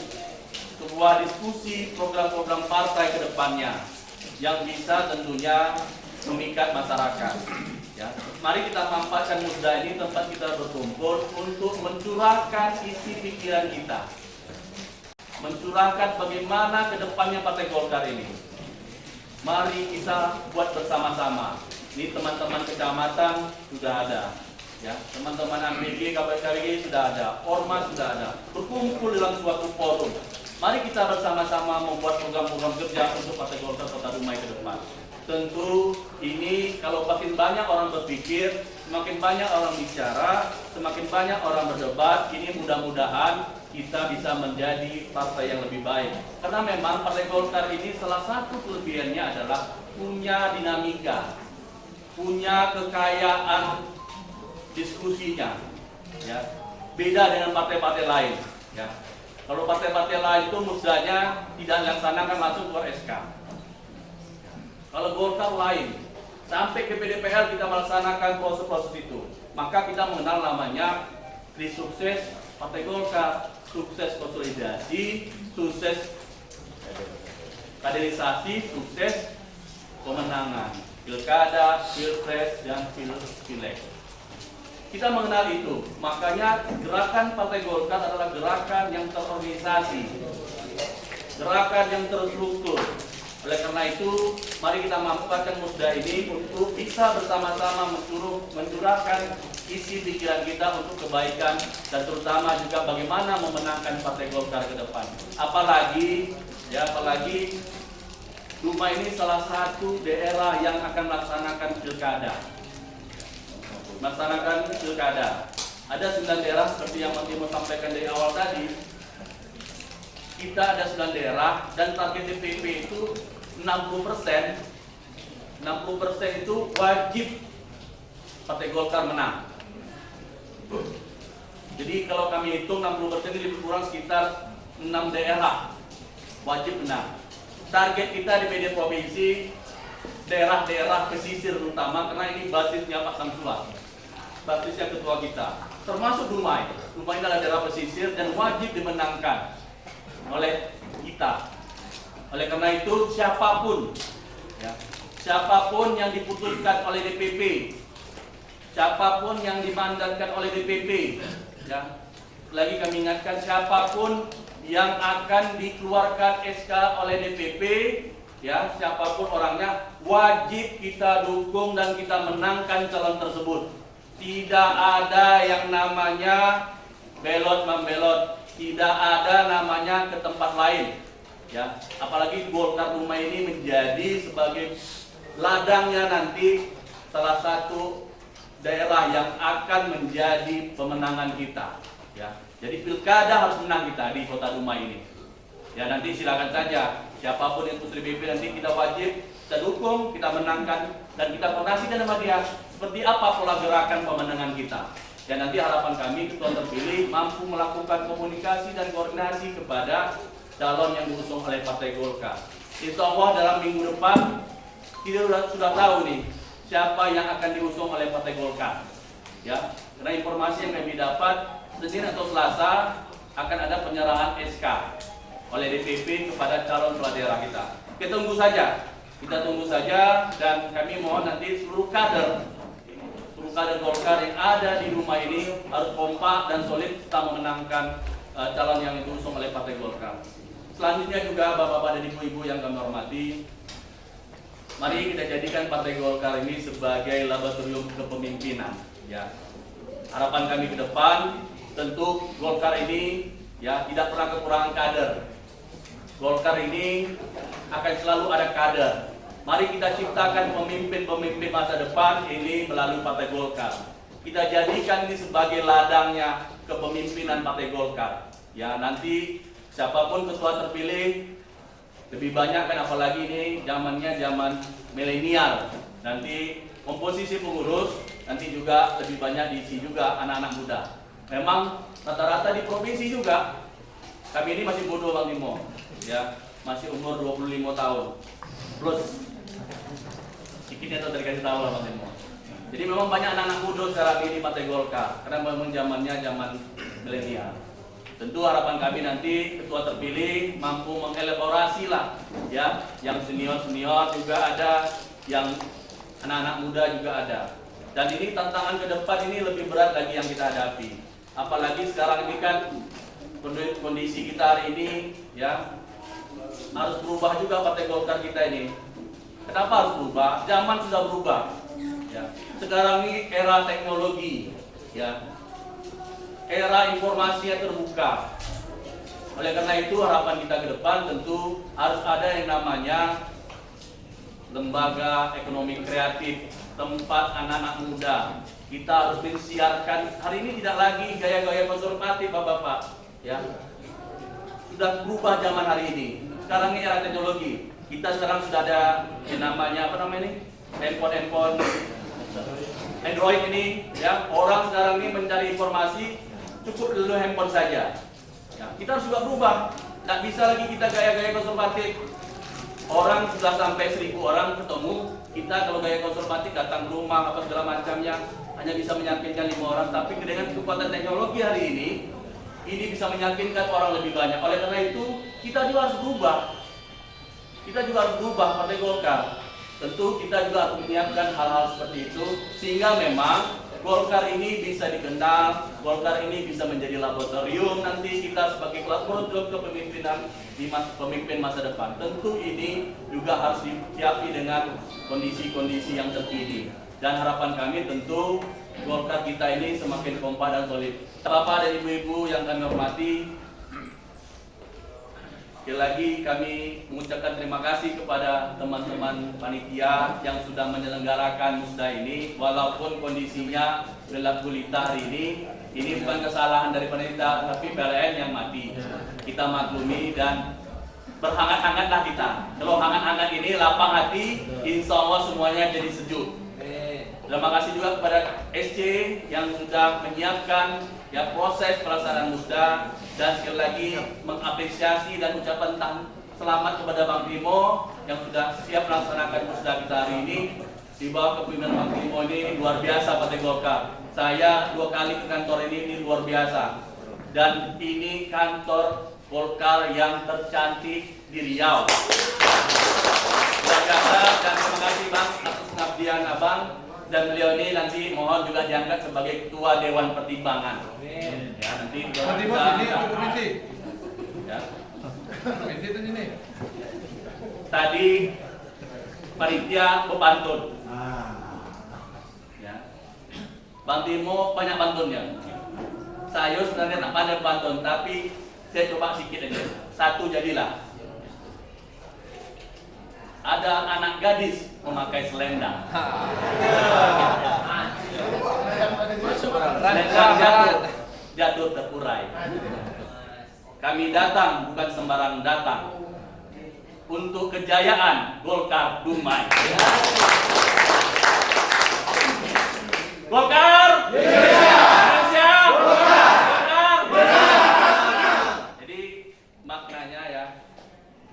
sebuah diskusi program-program partai ke depannya yang bisa tentunya memikat masyarakat. Ya, mari kita manfaatkan Musda ini tempat kita berkumpul untuk mencurahkan isi pikiran kita, mencurahkan bagaimana ke depannya Partai Golkar ini. Mari kita buat bersama-sama. Ini teman-teman kecamatan sudah ada, ya, teman-teman AMBG, KPKWG sudah ada, Ormas sudah ada, berkumpul dalam suatu forum. Mari kita bersama-sama membuat program-program kerja untuk Partai Golkar Kota Dumai ke depan. Tentu ini kalau makin banyak orang berpikir, semakin banyak orang bicara, semakin banyak orang berdebat, ini mudah-mudahan kita bisa menjadi partai yang lebih baik. Karena memang Partai Golkar ini salah satu kelebihannya adalah punya dinamika, punya kekayaan diskusinya, ya. Beda dengan partai-partai lain, ya. Kalau partai-partai lain itu musdanya tidak dilaksanakan langsung keluar SK. Kalau Golkar lain, sampai ke PDPL kita melaksanakan proses-proses itu. Maka kita mengenal namanya kris sukses Partai Golkar, sukses konsolidasi, sukses kaderisasi, sukses pemenangan pilkada, pilpres, dan pileg. Kita mengenal itu, makanya gerakan Partai Golkar adalah gerakan yang terorganisasi, gerakan yang terstruktur. Oleh karena itu, mari kita manfaatkan Musda ini untuk bisa bersama-sama mencurahkan isi pikiran kita untuk kebaikan dan terutama juga bagaimana memenangkan Partai Golkar ke depan. Apalagi Dumai ini salah satu daerah yang akan melaksanakan pilkada. Ada 9 daerah seperti yang Mas Timo sampaikan dari awal tadi. Kita ada 9 daerah dan target DPP itu 60%. 60% itu wajib Partai Golkar menang. Jadi kalau kami hitung 60% ini lebih kurang sekitar 6 daerah wajib menang. Target kita di PD Provinsi daerah-daerah pesisir terutama karena ini basisnya Pak Samsua, basisnya ketua kita, termasuk Dumai. Dumai adalah daerah pesisir dan wajib dimenangkan oleh kita. Oleh karena itu siapapun, ya, siapapun yang diputuskan oleh DPP, siapapun yang dimandatkan oleh DPP, ya, lagi kami ingatkan siapapun yang akan dikeluarkan SK oleh DPP, ya, siapapun orangnya wajib kita dukung dan kita menangkan calon tersebut. Tidak ada yang namanya belot membelot, tidak ada namanya ke tempat lain, ya. Apalagi Golkar Dumai ini menjadi sebagai ladangnya nanti salah satu daerah yang akan menjadi pemenangan kita, ya. Jadi pilkada harus menang kita di Kota Dumai ini. Ya, nanti silakan saja siapapun yang putus DPP nanti kita wajib kita dukung, kita menangkan dan kita koordinasikan sama dia seperti apa pola gerakan pemenangan kita. Dan nanti harapan kami ketua terpilih mampu melakukan komunikasi dan koordinasi kepada calon yang diusung oleh Partai Golkar. Insya Allah dalam minggu depan kita sudah tahu nih siapa yang akan diusung oleh Partai Golkar. Ya, karena informasi yang kami dapat Senin atau Selasa akan ada penyerahan SK oleh DPP kepada calon kepala daerah kita. Kita tunggu saja dan kami mohon nanti seluruh kader Golkar yang ada di rumah ini harus kompak dan solid kita memenangkan calon yang diusung oleh Partai Golkar. Selanjutnya juga Bapak-bapak dan Ibu-ibu yang kami hormati, mari kita jadikan Partai Golkar ini sebagai laboratorium kepemimpinan. Ya, harapan kami ke depan tentu Golkar ini, ya, tidak pernah kekurangan kader. Golkar ini akan selalu ada kader. Mari kita ciptakan pemimpin-pemimpin masa depan ini melalui Partai Golkar. Kita jadikan ini sebagai ladangnya kepemimpinan Partai Golkar. Ya, nanti siapapun ketua terpilih lebih banyak kan, apalagi ini zamannya zaman milenial. Nanti komposisi pengurus nanti juga lebih banyak diisi juga anak-anak muda. Memang rata-rata di provinsi juga kami ini masih bodoh Bang Timo, ya, masih umur 25 tahun plus sedikitnya atau dikasih tahu lah Bang Timo. Jadi memang banyak anak-anak muda sekarang ini Partai Golkar karena memang zamannya zaman milenial. Tentu harapan kami nanti ketua terpilih mampu mengelaborasi lah, ya, yang senior-senior juga ada, yang anak-anak muda juga ada. Dan ini tantangan ke depan ini lebih berat lagi yang kita hadapi. Apalagi sekarang ini kan kondisi kita hari ini, ya, harus berubah juga Partai Golkar kita ini. Kenapa harus berubah? Zaman sudah berubah. Ya. Sekarang ini era teknologi, ya, era informasi yang terbuka. Oleh karena itu harapan kita ke depan tentu harus ada yang namanya lembaga ekonomi kreatif, tempat anak-anak muda. Kita harus mensiarkan. Hari ini tidak lagi gaya-gaya konservatif Bapak-bapak, ya. Sudah berubah zaman hari ini. Sekarang ini era teknologi. Kita sekarang sudah ada yang namanya apa namanya ini? Handphone Android ini, ya. Orang sekarang ini mencari informasi cukup dulu handphone saja. Ya, kita harus juga berubah. Tidak bisa lagi kita gaya-gaya konservatif. Orang sudah sampai 1000 orang ketemu, kita kalau gaya konservatif datang ke rumah apa segala macamnya hanya bisa meyakinkan 5 orang, tapi dengan kekuatan teknologi hari ini bisa meyakinkan orang lebih banyak. Oleh karena itu kita juga harus berubah. Kita juga harus berubah Partai Golkar. Tentu kita juga harus menyiapkan hal-hal seperti itu sehingga memang Golkar ini bisa dikenal, Golkar ini bisa menjadi laboratorium nanti kita sebagai laboratorium kepemimpinan di pemimpin masa depan. Tentu ini juga harus disiapi dengan kondisi-kondisi yang terkini. Dan harapan kami tentu Golkar kita ini semakin kompak dan solid. Bapak dan ibu-ibu yang kami hormati, sekali lagi kami mengucapkan terima kasih kepada teman-teman panitia yang sudah menyelenggarakan musda ini. Walaupun kondisinya gelap gulita hari ini bukan kesalahan dari panitia, tapi PLN yang mati. Kita maklumi dan berhangat-hangatlah kita. Kalau hangat-hangat ini lapang hati, insya Allah semuanya jadi sejuk. Terima kasih juga kepada SC yang sudah menyiapkan ya proses pelaksanaan musda, dan sekali lagi mengapresiasi dan ucapan selamat kepada Bang Timo yang sudah siap melaksanakan musda kita hari ini. Di bawah kepemimpinan Bang Timo ini luar biasa Partai Golkar. Saya 2 kali ke kantor ini luar biasa. Dan ini kantor Golkar yang tercantik di Riau. Luar biasa, dan terima kasih Bang atas pengabdian Abang. Dan beliau ini nanti mohon juga diangkat sebagai Ketua Dewan Pertimbangan. Ya, nanti tadi panitia pepantun. Ya. Bang Timo banyak pantunnya. Saya sebenarnya tak pandai pantun, tapi saya coba sedikit aja. Satu jadilah. Ada anak gadis memakai selendang. Selendang jatuh terurai. Kami datang bukan sembarang datang, untuk kejayaan Golkar Dumai. Golkar Indonesia. Jadi maknanya ya,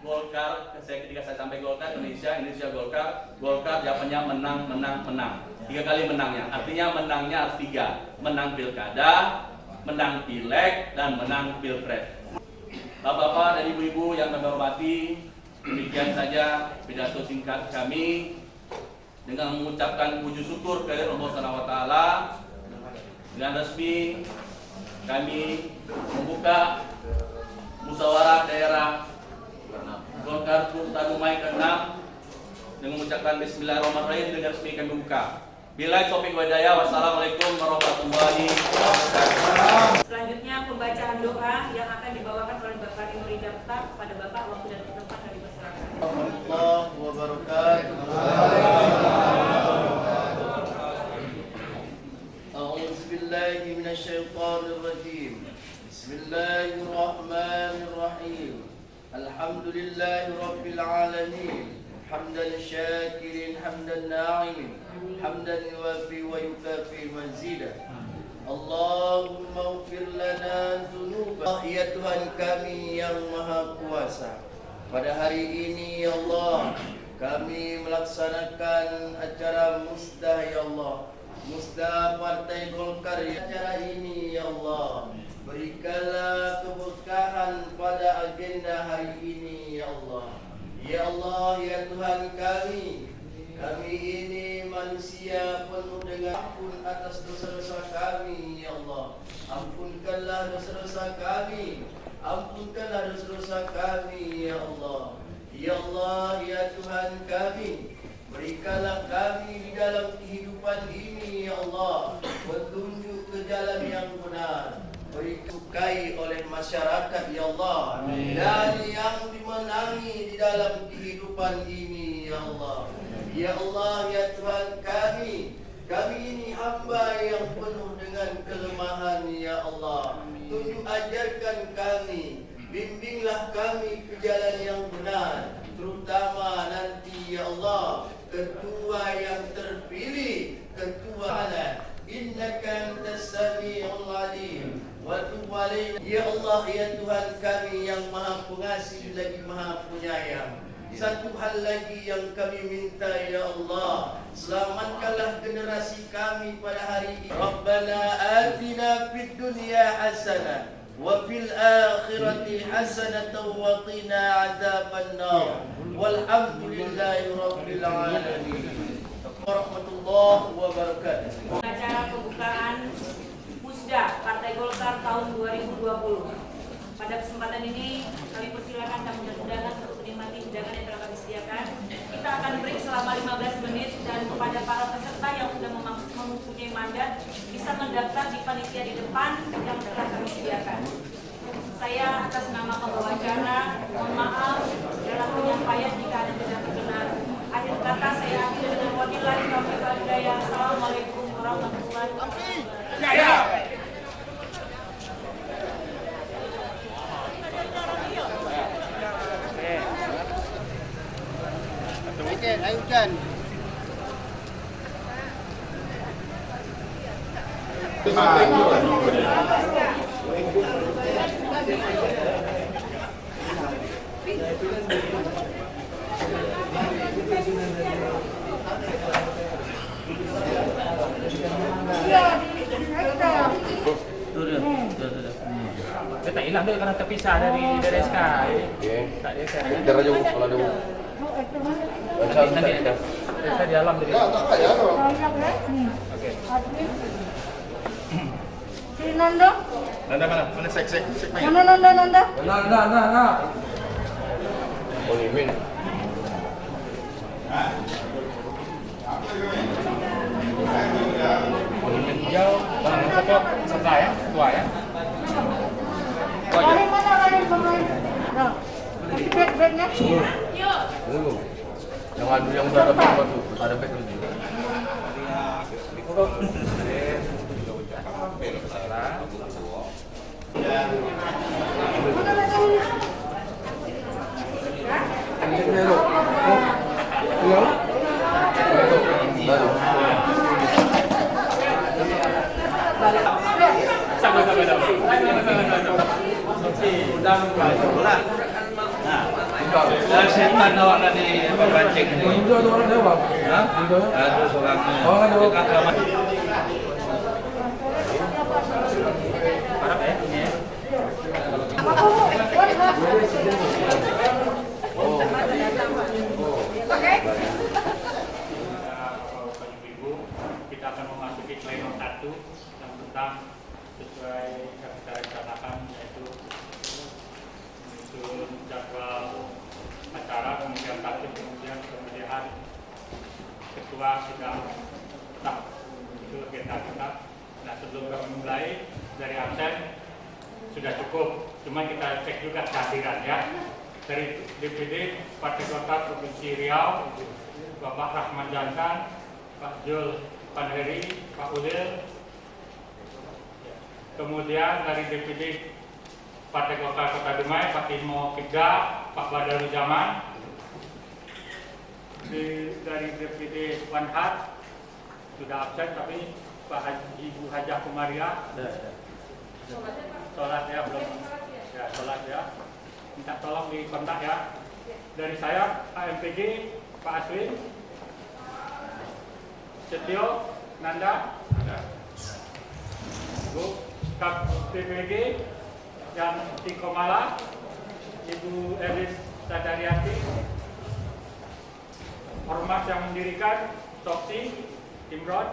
Golkar, ketika saya sampai Golkar, Indonesia Golkar, Golkar jawabannya menang, menang, menang. 3 kali menangnya, artinya menangnya harus 3. Menang pilkada, menang pileg, dan menang pilpres. Bapak-bapak dan ibu-ibu yang kami hormati, demikian saja pidato singkat kami dengan mengucapkan puji syukur kepada Allah Subhanahu wa taala. Dengan resmi kami membuka musyawarah daerah Golkar Kota Dumai ke-6 dengan mengucapkan bismillahirrahmanirrahim. Dengan resmi kami buka. Billahi taufiq wal hidayah. Wassalamualaikum warahmatullahi wabarakatuh. Selanjutnya pembacaan doa yang akan dibawakan oleh Bapak Imri Daftar kepada Bapak waktu dan tempat dari masyarakat. warahmatullahi wabarakatuh. A'udzu billahi minasyaitonir rajim. Bismillahirrahmanirrahim. Alhamdulillahi rabbil alamin. Hamdan syakirin, hamdan na'imin, hamdan yuwafi wa yukafi mazidah. Allahumma ighfir lana dzunubana. Ya Tuhan kami yang Maha Kuasa, pada hari ini ya Allah kami melaksanakan acara musdah ya Allah, musdah Partai Golkar. Acara ini ya Allah, berikanlah keberkahan pada agenda hari ini ya Allah. Ya Allah, ya Tuhan kami ini manusia penuh dengan ampun atas dosa-dosa kami ya Allah. Ampunkanlah dosa-dosa kami, ampunkanlah dosa-dosa kami ya Allah. Ya Allah, ya Tuhan kami, berikanlah kami di dalam kehidupan ini ya Allah petunjuk ke jalan yang benar, disukai oleh masyarakat ya Allah. Amin. Dan yang dimenangi di dalam kehidupan ini ya Allah. Ya Allah, ya Tuhan kami ini hamba yang penuh dengan kelemahan ya Allah. Tunjuk ajarkan kami, bimbinglah kami ke jalan yang benar, terutama nanti ya Allah ketua yang terpilih, ketua innaka antas samiul alim wa tub alaina. Ya Allah, ya Tuhan kami yang Maha Pengasih lagi Maha Penyayang, satu hal lagi yang kami minta ya Allah, selamatkanlah generasi kami pada hari ini. Rabbana atina fid dunya hasanah wa fil akhirati hasanatan wa qina adzabannar. Walhamdulillahi rabbil alamin. Warahmatullahi wabarakatuh. Acara pembukaan Musda Partai Golkar tahun 2020. Pada kesempatan ini kami persilakan tamu dan undangan untuk menikmati hidangan yang telah kami sediakan. Kita akan break selama 15 menit dan kepada para peserta yang sudah mempunyai mandat bisa mendaftar di panitia di depan yang telah kami sediakan. Saya atas nama pembawa acara mohon maaf dalam penyampaian jika ada tidak benar. Akhir kata saya akhiri dengan wabillahi taufiq wal hidayah. Assalamualaikum warahmatullahi wabarakatuh. Ayo Jan. Dia tak hilang tu karena terpisah dari SK. Tak dia saya. Kita raja kalau ada. Nanti saya di dalam tadi. Tak payah tu. Okey. Si Nanda? Nanda mana? Mana sek. Nanda. Nah. Oh ni min. Hijau, satu serta ya, tua ya. Kali mana kali pemain? Nah, bed-bednya? Belum. Yang udah ada apa tu? Ada beg tu. Setan awak tadi pancing ni. Itu ada orang Jawa. Ha? Ada seorang. Orang Jawa. Harap ya. Ini ya. Ibu, kita akan memasuki pleno 1 yang tentang sesuai yang kita rencanakan, yaitu menyusun jadwal acara, kemudian tatip, kemudian pemilihan ketua sidang tetap. Itu agenda kita. Nah, sebelum kami mulai dari absen sudah cukup, cuma kita cek juga kehadiran ya. dari DPD Partai Golkar Provinsi Riau, Bapak Rahman Jantan, Pak Jul Panheri, Pak Ulil. Kemudian dari DPD Partai Golkar Kota Dumai, Pak Timo Kega, Pak Badaruzaman. Dari DPD Wanhat sudah absen, tapi Pak Ibu Hajah Kumaria sholat ya, belum ya, sholat ya, minta tolong di kontak ya. Dari saya AMPG Pak Aswin Setio Nanda, Bu Kap PPG dan Tikomala Ibu Elis Sadariati, ormas yang mendirikan Soksi, Imron,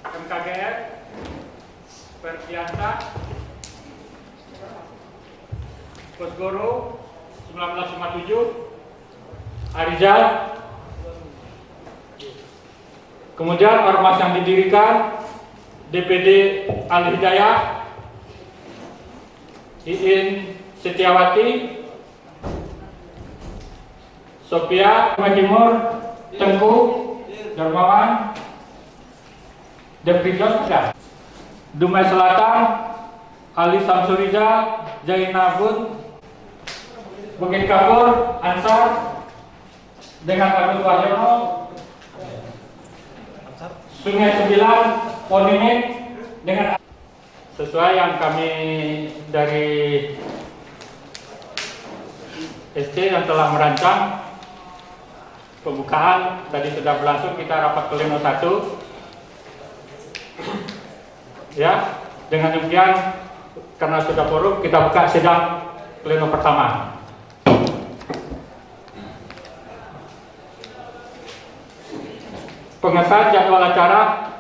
MKGR, Pertiansa, Kosgoro 1957, Arizal. Kemudian ormas yang didirikan DPD Al Hidayah, Iin Setiawati, Sophia Timur, Tengku Darmawan, Deprijon sudah. Dumai Selatan, Ali Samsuriza, Zainabun, Bukit Kapur, Ansar, dengan Agus Wahyono, Sungai Sembilan, Poninit, dengan sesuai yang kami dari SC yang telah merancang pembukaan tadi sudah berlangsung, kita rapat pleno 1 ya. Dengan demikian karena sudah forum, kita buka sidang pleno pertama. Pengesahan jadwal acara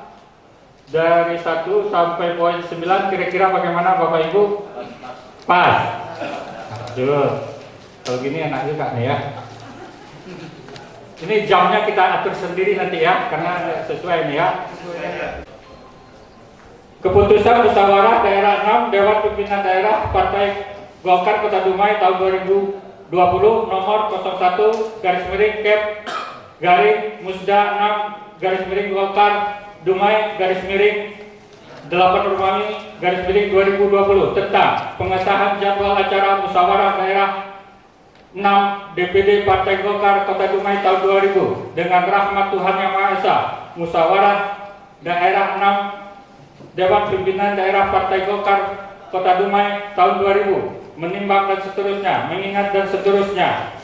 dari 1 sampai poin 9 kira-kira bagaimana Bapak Ibu? Pas. Aduh. Kalau gini enak juga nih ya. Ini jamnya kita atur sendiri nanti ya, karena sesuai nih ya. Keputusan Musyawarah Daerah 6 Dewan Pimpinan Daerah Partai Golkar Kota Dumai tahun 2020 nomor 01/Kep/Musda 6/Golkar Dumai _8/2020 tentang pengesahan jadwal acara Musyawarah Daerah 6 DPD Partai Golkar Kota Dumai tahun 2000 dengan rahmat Tuhan Yang Maha Esa. Musyawarah Daerah 6 Dewan Pimpinan Daerah Partai Golkar Kota Dumai tahun 2000 menimbang dan seterusnya, mengingat dan seterusnya,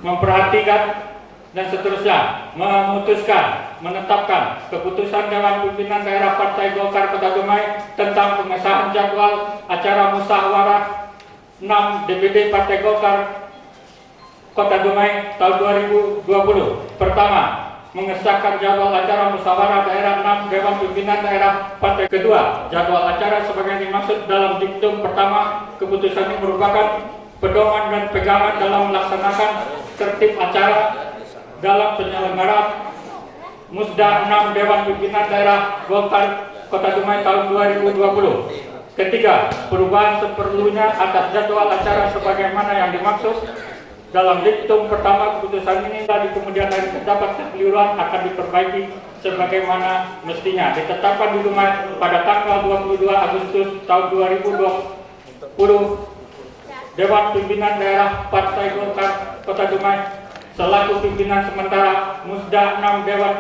memperhatikan dan seterusnya, memutuskan, menetapkan keputusan Dewan Pimpinan Daerah Partai Golkar Kota Dumai tentang pengesahan jadwal acara musyawarah 6 DPD Partai Golkar Kota Dumai tahun 2020. Pertama, mengesahkan jadwal acara musyawarah daerah 6 Dewan Pimpinan Daerah Partai. Kedua, jadwal acara sebagai dimaksud dalam diktum pertama. Keputusan ini merupakan pedoman dan pegangan dalam melaksanakan tertib acara dalam penyelenggaraan Musda 6 Dewan Pimpinan Daerah Golkar Kota Dumai tahun 2020. Ketiga, perubahan seperlunya atas jadwal acara sebagaimana yang dimaksud dalam diktum pertama. Keputusan ini tadi kemudian hari terdapat kekeliruan akan diperbaiki sebagaimana mestinya. Ditetapkan di Dumai pada tanggal 22 Agustus tahun 2020 Dewan Pimpinan Daerah Partai Golkar Kota Dumai selaku pimpinan sementara Musda 6 Dewan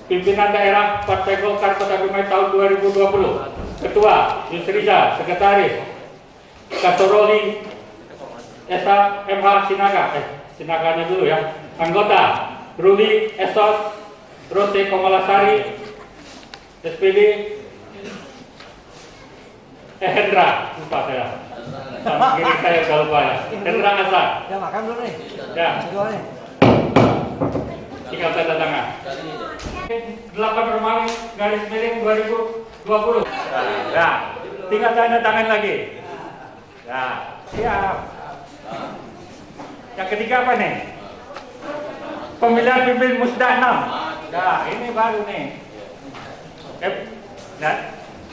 Pimpinan Daerah Partai Golkar Kota Dumai tahun 2020. Ketua Yusriza, Sekretaris Kasoroli Esa MH Sinaga, Sinaganya dulu ya. Anggota Ruli Esos Rose Komalasari SPD Hendra, lupa saya. Sama kiri saya udah lupa ya. Hendra Azhar. Ya makan belum nih? Ya. Kedua nih. Tinggal tanda tangan. 8/2020. Ya, tinggal tanda tangan lagi. Ya, siap. Yang ketiga apa nih? Pemilihan pimpin Musda 6. Nah, ini baru nih. Nah,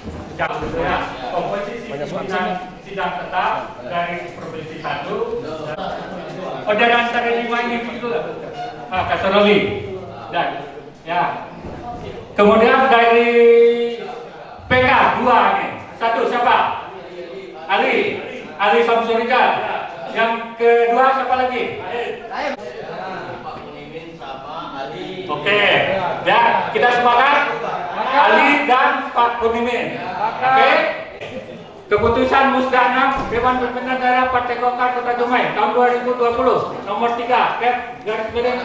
Sejak ya, komposisi pimpinan sidang tetap dari Provinsi 1. Oh, dari antara 5 ini juga. Kasaroli. Dan ya. Kemudian dari PK 2 nih. 1 siapa? Ali Samsurika. Yang kedua siapa lagi? Pak Munimin sama Ali. Oke, ya kita sepakat Ali dan Pak Munimin. Oke. Keputusan Musda 6 Dewan Pimpinan Daerah Partai Golkar Kota Dumai tahun 2020 nomor 3 garis miring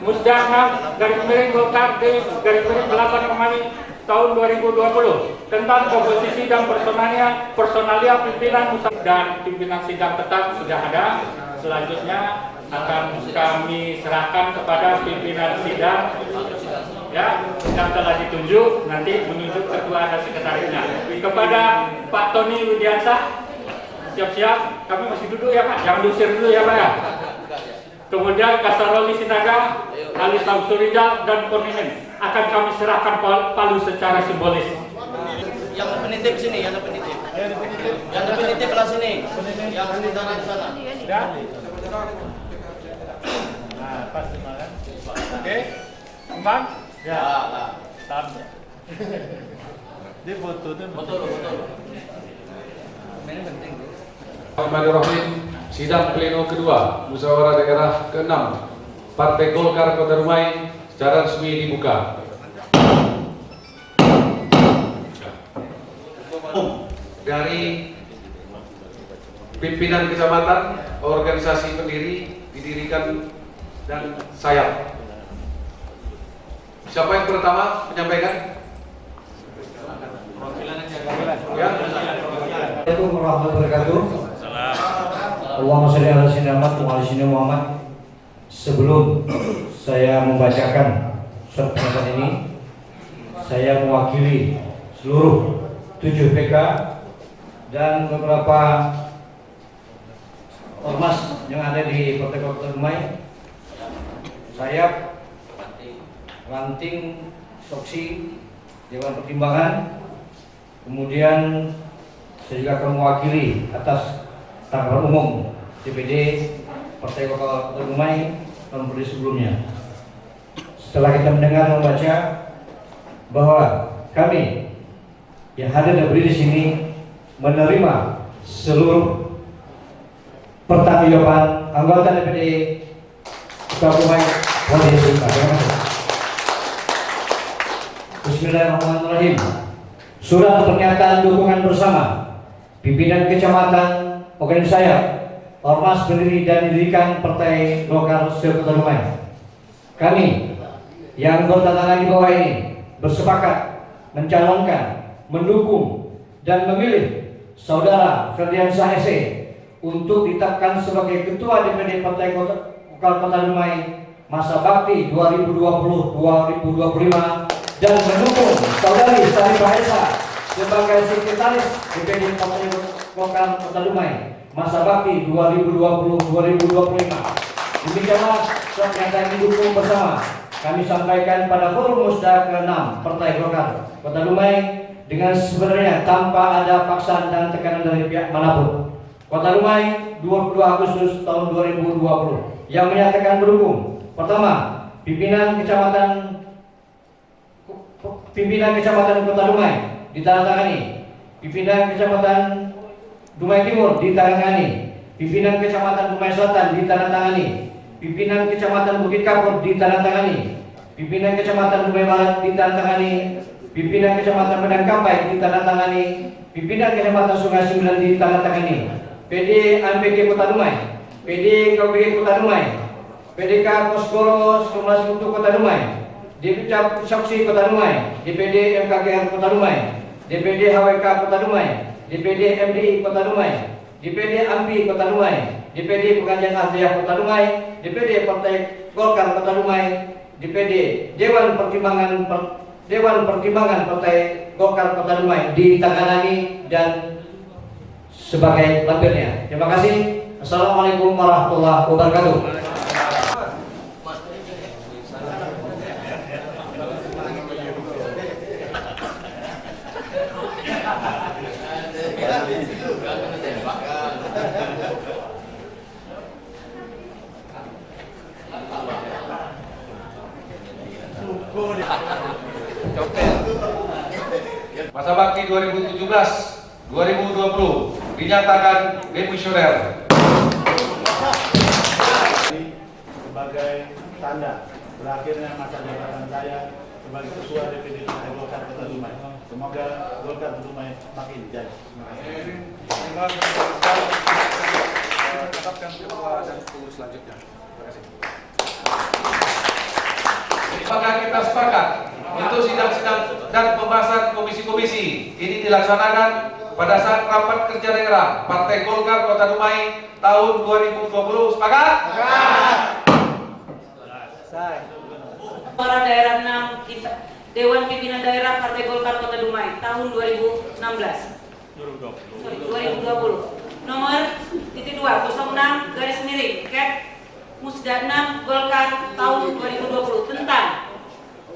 Musda 6 garis miring Golkar garis miring 8 Romawi tahun 2020 tentang komposisi dan personalia pimpinan dan pimpinan sidang tetap sudah ada. Selanjutnya akan kami serahkan kepada pimpinan sidang ya, yang telah ditunjuk, nanti menunjuk ketua dan sekretarisnya. Kepada Pak Tony Widiansah, siap-siap, kami masih duduk ya Pak, jangan diusir dulu ya Pak ya. Kemudian Kasaroli Sinaga, Ali Samsurijal dan Ponimen akan kami serahkan palu secara simbolis. Yang penitip sini, yang penitip. Yang penitip belah sini. Yang di sana. Ya. Nah, pas semangat. Oke. Kembang? Ya. Sama. Dia foto tuh. Betul. Bismillahirrahmanirrahim. Sidang pleno kedua Musyawarah Daerah ke-6 Partai Golkar Kota Dumai secara resmi dibuka. Dari pimpinan kecamatan, organisasi pendiri didirikan dan sayap. Siapa yang pertama menyampaikan? Ya. Assalamualaikum warahmatullahi wabarakatuh. Allahumma sholli ala sayyidina Muhammad. Sebelum saya membacakan surat pernyataan ini, saya mewakili seluruh 7 PK dan beberapa ormas yang ada di Partai Kota Dumai, Sayap, Ranting, Soksi, Dewan Pertimbangan. Kemudian saya juga akan mewakili atas tanggal umum DPD Partai Kota Dumai tahun sebelumnya. Setelah kita mendengar dan membaca bahwa kami yang hadir dan berdiri di sini menerima seluruh pertanggungjawaban anggota DPD Kota Dumai. Bismillahirrahmanirrahim. Surat pernyataan dukungan bersama pimpinan kecamatan, organisasi saya, ormas berdiri dan didirikan Partai Golkar Kota Dumai. Kami yang bertanda di bawah ini bersepakat mencalonkan, mendukung dan memilih Saudara Ferdiansyah SE untuk ditetapkan sebagai Ketua DPD Partai Kota Dumai masa bakti 2020-2025 dan mendukung Saudari Sarifah Esa sebagai Sekretaris DPD Partai Golkar Kota Dumai masa bakti 2020-2025. Demikianlah surat pernyataan didukung bersama kami sampaikan pada forum Musda ke-6 Partai Golkar Kota Dumai dengan sebenarnya tanpa ada paksaan dan tekanan dari pihak manapun. Kota Dumai 22 Agustus tahun 2020 yang menyatakan mendukung. Pertama, pimpinan kecamatan Kota Dumai ditandatangani, pimpinan kecamatan Dumai Timur ditandatangani, pimpinan kecamatan Dumai Selatan ditandatangani, pimpinan kecamatan Bukit Kapur ditandatangani, pimpinan kecamatan Dumai Barat ditandatangani, pimpinan kecamatan Padang Kampai ditandatangani, pimpinan kecamatan Sungai 9 ditandatangani, PD AMPG Kota Dumai, PD KBG Kota Dumai, PDK Koskoro Sumas untuk Kota Dumai, DPD Saksi Kota Dumai, DPD MKGR Kota Dumai, DPD HWK Kota Dumai, DPD MDI Kota Dumai, DPD AMPI Kota Dumai, DPD Pengajian Ahliyah Kota Dumai, DPD Partai Golkar Kota Dumai, DPD Dewan Pertimbangan Partai Golkar Kota Dumai ditangani dan sebagai lampirnya. Terima kasih. Assalamualaikum warahmatullahi wabarakatuh. Masa bakti 2017-2020 dinyatakan demisioner. Sebagai tanda berakhirnya masa jabatan saya sebagai Ketua DPD Partai Golkar Kota Dumai. Semoga Golkar Dumai makin jaya. Terima kasih. Tetapkan ketua dan pengurus selanjutnya. Terima kasih. Apakah kita sepakat untuk sidang-sidang dan pembahasan komisi-komisi ini dilaksanakan pada saat rapat kerja daerah Partai Golkar Kota Dumai tahun 2020? Sepakat? Suara daerah 6 Dewan Pimpinan Daerah Partai Golkar Kota Dumai tahun 2016. 2020. Nomor titik 206 garis miring Kep Musda 6 Golkar tahun 2020 tentang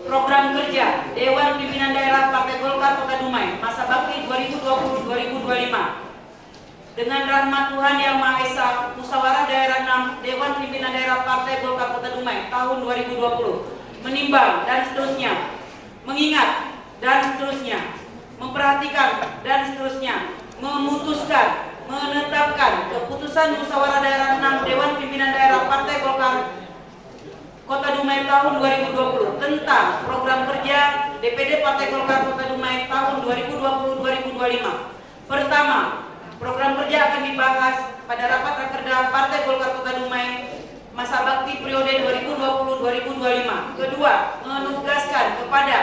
program kerja Dewan Pimpinan Daerah Partai Golkar Kota Dumai masa bakti 2020-2025. Dengan rahmat Tuhan Yang Maha Esa, Musyawarah Daerah 6 Dewan Pimpinan Daerah Partai Golkar Kota Dumai tahun 2020 menimbang dan seterusnya, mengingat dan seterusnya, memperhatikan dan seterusnya, memutuskan, menetapkan keputusan Musyawarah Daerah 6 Dewan Pimpinan Daerah Partai Golkar Kota Dumai tahun 2020 tentang program kerja DPD Partai Golkar Kota Dumai tahun 2020-2025. Pertama, program kerja akan dibahas pada rapat rakerda Partai Golkar Kota Dumai masa bakti periode 2020-2025. Kedua, menugaskan kepada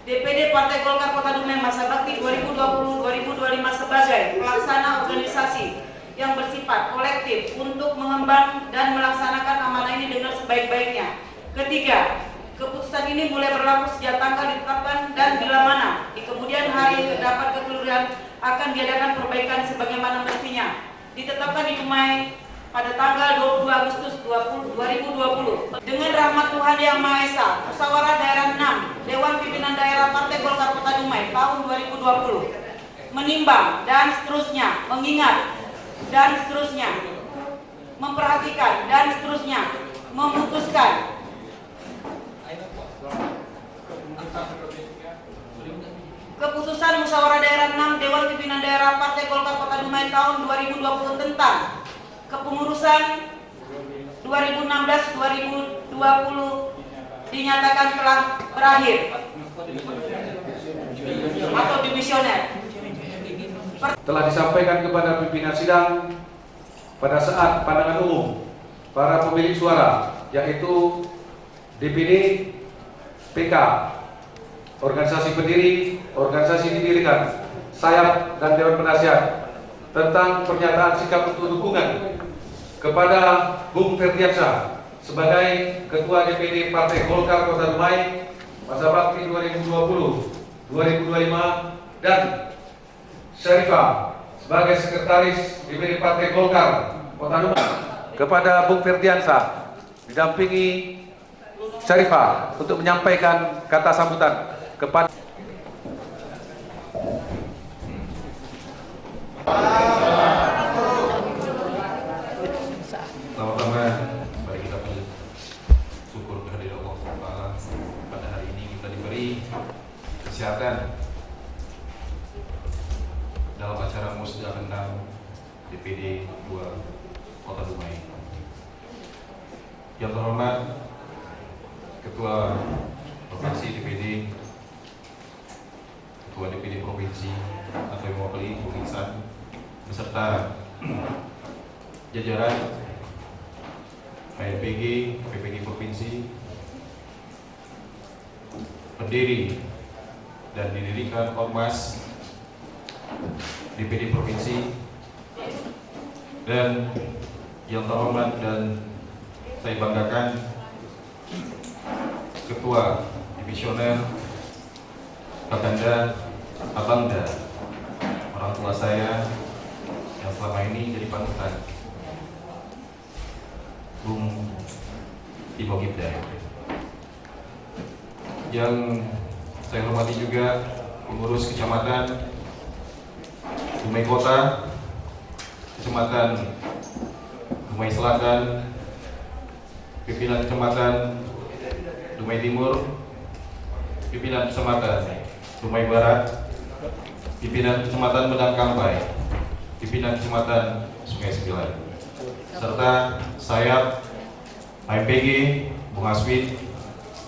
DPD Partai Golkar Kota Dumai masa bakti 2020-2025 sebagai pelaksana organisasi yang bersifat kolektif untuk mengembang dan melaksanakan amanah ini dengan sebaik-baiknya. Ketiga, keputusan ini mulai berlaku sejak tanggal ditetapkan dan bila mana di kemudian hari terdapat kekeliruan akan diadakan perbaikan sebagaimana mestinya. Ditetapkan di Dumai pada tanggal 22 Agustus 2020 dengan rahmat Tuhan Yang Maha Esa, Musyawarah Daerah 6 Dewan Pimpinan Daerah Partai Golkar Kota Dumai tahun 2020 menimbang dan seterusnya, mengingat dan seterusnya, memperhatikan dan seterusnya, memutuskan keputusan Musyawarah Daerah 6 Dewan Pimpinan Daerah Partai Golkar Kota Dumai tahun 2020 tentang kepengurusan 2016-2020 dinyatakan telah berakhir atau dimisioner. Telah disampaikan kepada pimpinan sidang pada saat pandangan umum para pemilik suara, yaitu DPD, PK, organisasi pendiri, organisasi didirikan, sayap dan Dewan Penasihat tentang pernyataan sikap untuk dukungan kepada Bung Ferdiansyah sebagai Ketua DPD Partai Golkar Kota Dumai masa bakti 2020-2025 dan Syarifah sebagai Sekretaris DPD Partai Golkar Kota Dumai kepada Bung Ferdiansyah didampingi Syarifah untuk menyampaikan kata sambutan kepada Pertama-tama mari kita bersyukur kehadirat Allah Taala pada hari ini kita diberi kesehatan dalam acara Musda 6 DPD 2 Kota Dumai. Yang terhormat Ketua Provinsi DPD, Ketua DPD Provinsi atau yang mewakili Bung Ihsan beserta jajaran PPG Provinsi, pendiri dan didirikan Ormas DPD Provinsi, dan yang terhormat dan saya banggakan Ketua Divisioner Kakanda Abangda, orang tua saya yang selama ini jadi panutan, Bung Ibo Gibda. Yang saya hormati juga pengurus kecamatan Dumai Kota, kecamatan Dumai Selatan, pimpinan kecamatan Dumai Timur, pimpinan kecamatan Dumai Barat, pimpinan Kecamatan Medang Kampai, pimpinan Kecamatan Sungai Sembilan, serta saya HMPG Bung Aswin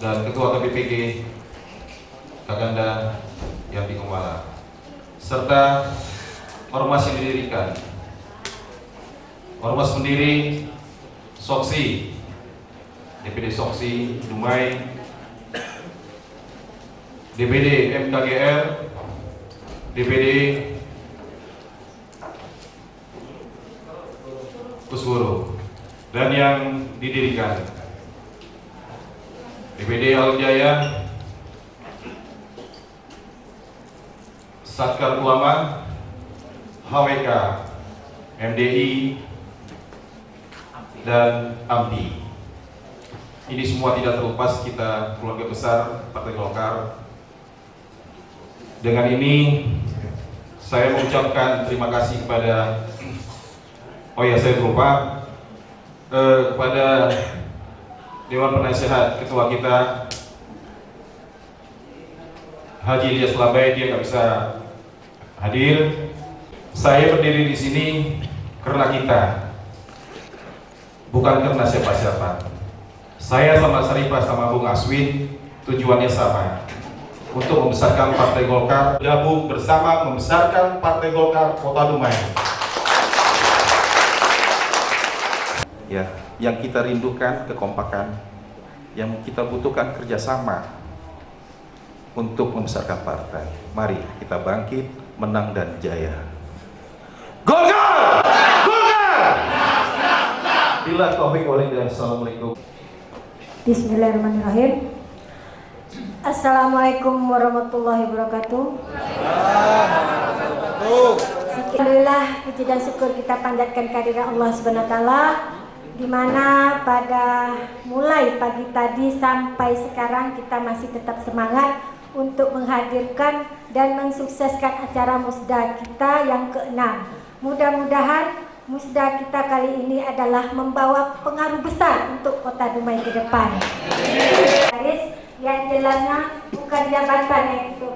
dan Ketua KPPG Kakanda Yanti Kumala, serta ormas yang didirikan. Ormas pendiri Soksi, DPD Soksi Dumai, DPD MKGR, DPD Kusworo, dan yang didirikan DPD Aljaya, Satkar Ulama, HWK, MDI, dan AMPI. Ini semua tidak terlepas kita keluarga besar Partai Golkar. Dengan ini saya mengucapkan terima kasih kepada saya lupa kepada Dewan Penasehat Ketua kita Haji Ilyas Labai, dia nggak bisa hadir. Saya berdiri di sini karena kita, bukan karena siapa-siapa. Saya sama Sarifah sama Bung Aswin tujuannya sama, untuk membesarkan Partai Golkar, gabung bersama membesarkan Partai Golkar Kota Dumai. Ya, yang kita rindukan kekompakan, yang kita butuhkan kerjasama untuk membesarkan partai. Mari kita bangkit, menang dan jaya. Golkar! Golkar! Bila taufik walhidayah. Assalamualaikum. Bismillahirrahmanirrahim. Assalamualaikum warahmatullahi wabarakatuh. Alhamdulillah, puji dan syukur kita panjatkan kehadirat Allah Subhanahu wa taala, di mana pada mulai pagi tadi sampai sekarang kita masih tetap semangat untuk menghadirkan dan mensukseskan acara musda kita yang ke-6. Mudah-mudahan musda kita kali ini adalah membawa pengaruh besar untuk Kota Dumai ke depan. Yang jelasnya bukan jabatan yang itu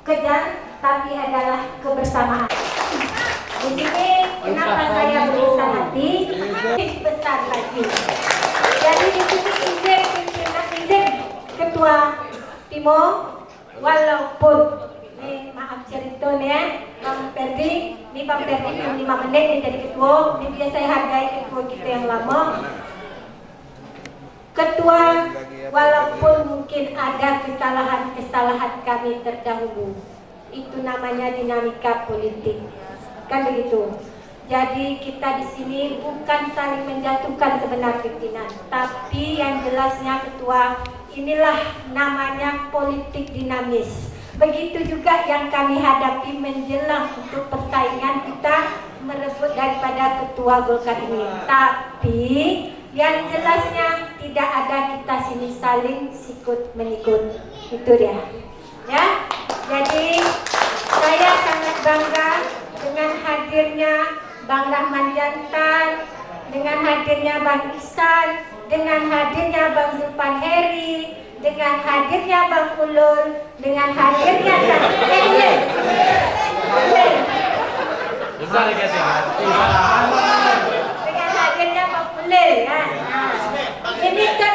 kejar, tapi adalah kebersamaan. Di sini kenapa saya berusaha hati besar lagi. Jadi di sini izin Ketua Timo, walaupun ini maaf ceritanya Bang Ferdi, ini Bang Ferdi 5 menit nih jadi ketua. Ini biasa saya hargai ketua kita yang lama. Ketua, walaupun mungkin ada kesalahan-kesalahan kami terdahulu, itu namanya dinamika politik, kan begitu. Jadi kita di sini bukan saling menjatuhkan sebenarnya pimpinan, tapi yang jelasnya ketua, inilah namanya politik dinamis. Begitu juga yang kami hadapi menjelang untuk persaingan kita merebut daripada ketua Golkar ini. Tapi yang jelasnya tidak ada kita sini saling sikut menyikut, itu dia. Ya, jadi saya sangat bangga dengan hadirnya Bang Rahman Jantan, dengan hadirnya Bang Ihsan, dengan hadirnya Bang Zulpan Heri, dengan hadirnya Bang Ulul, dengan hadirnya dengan hadirnya Bang Ulul, ya. Ini kan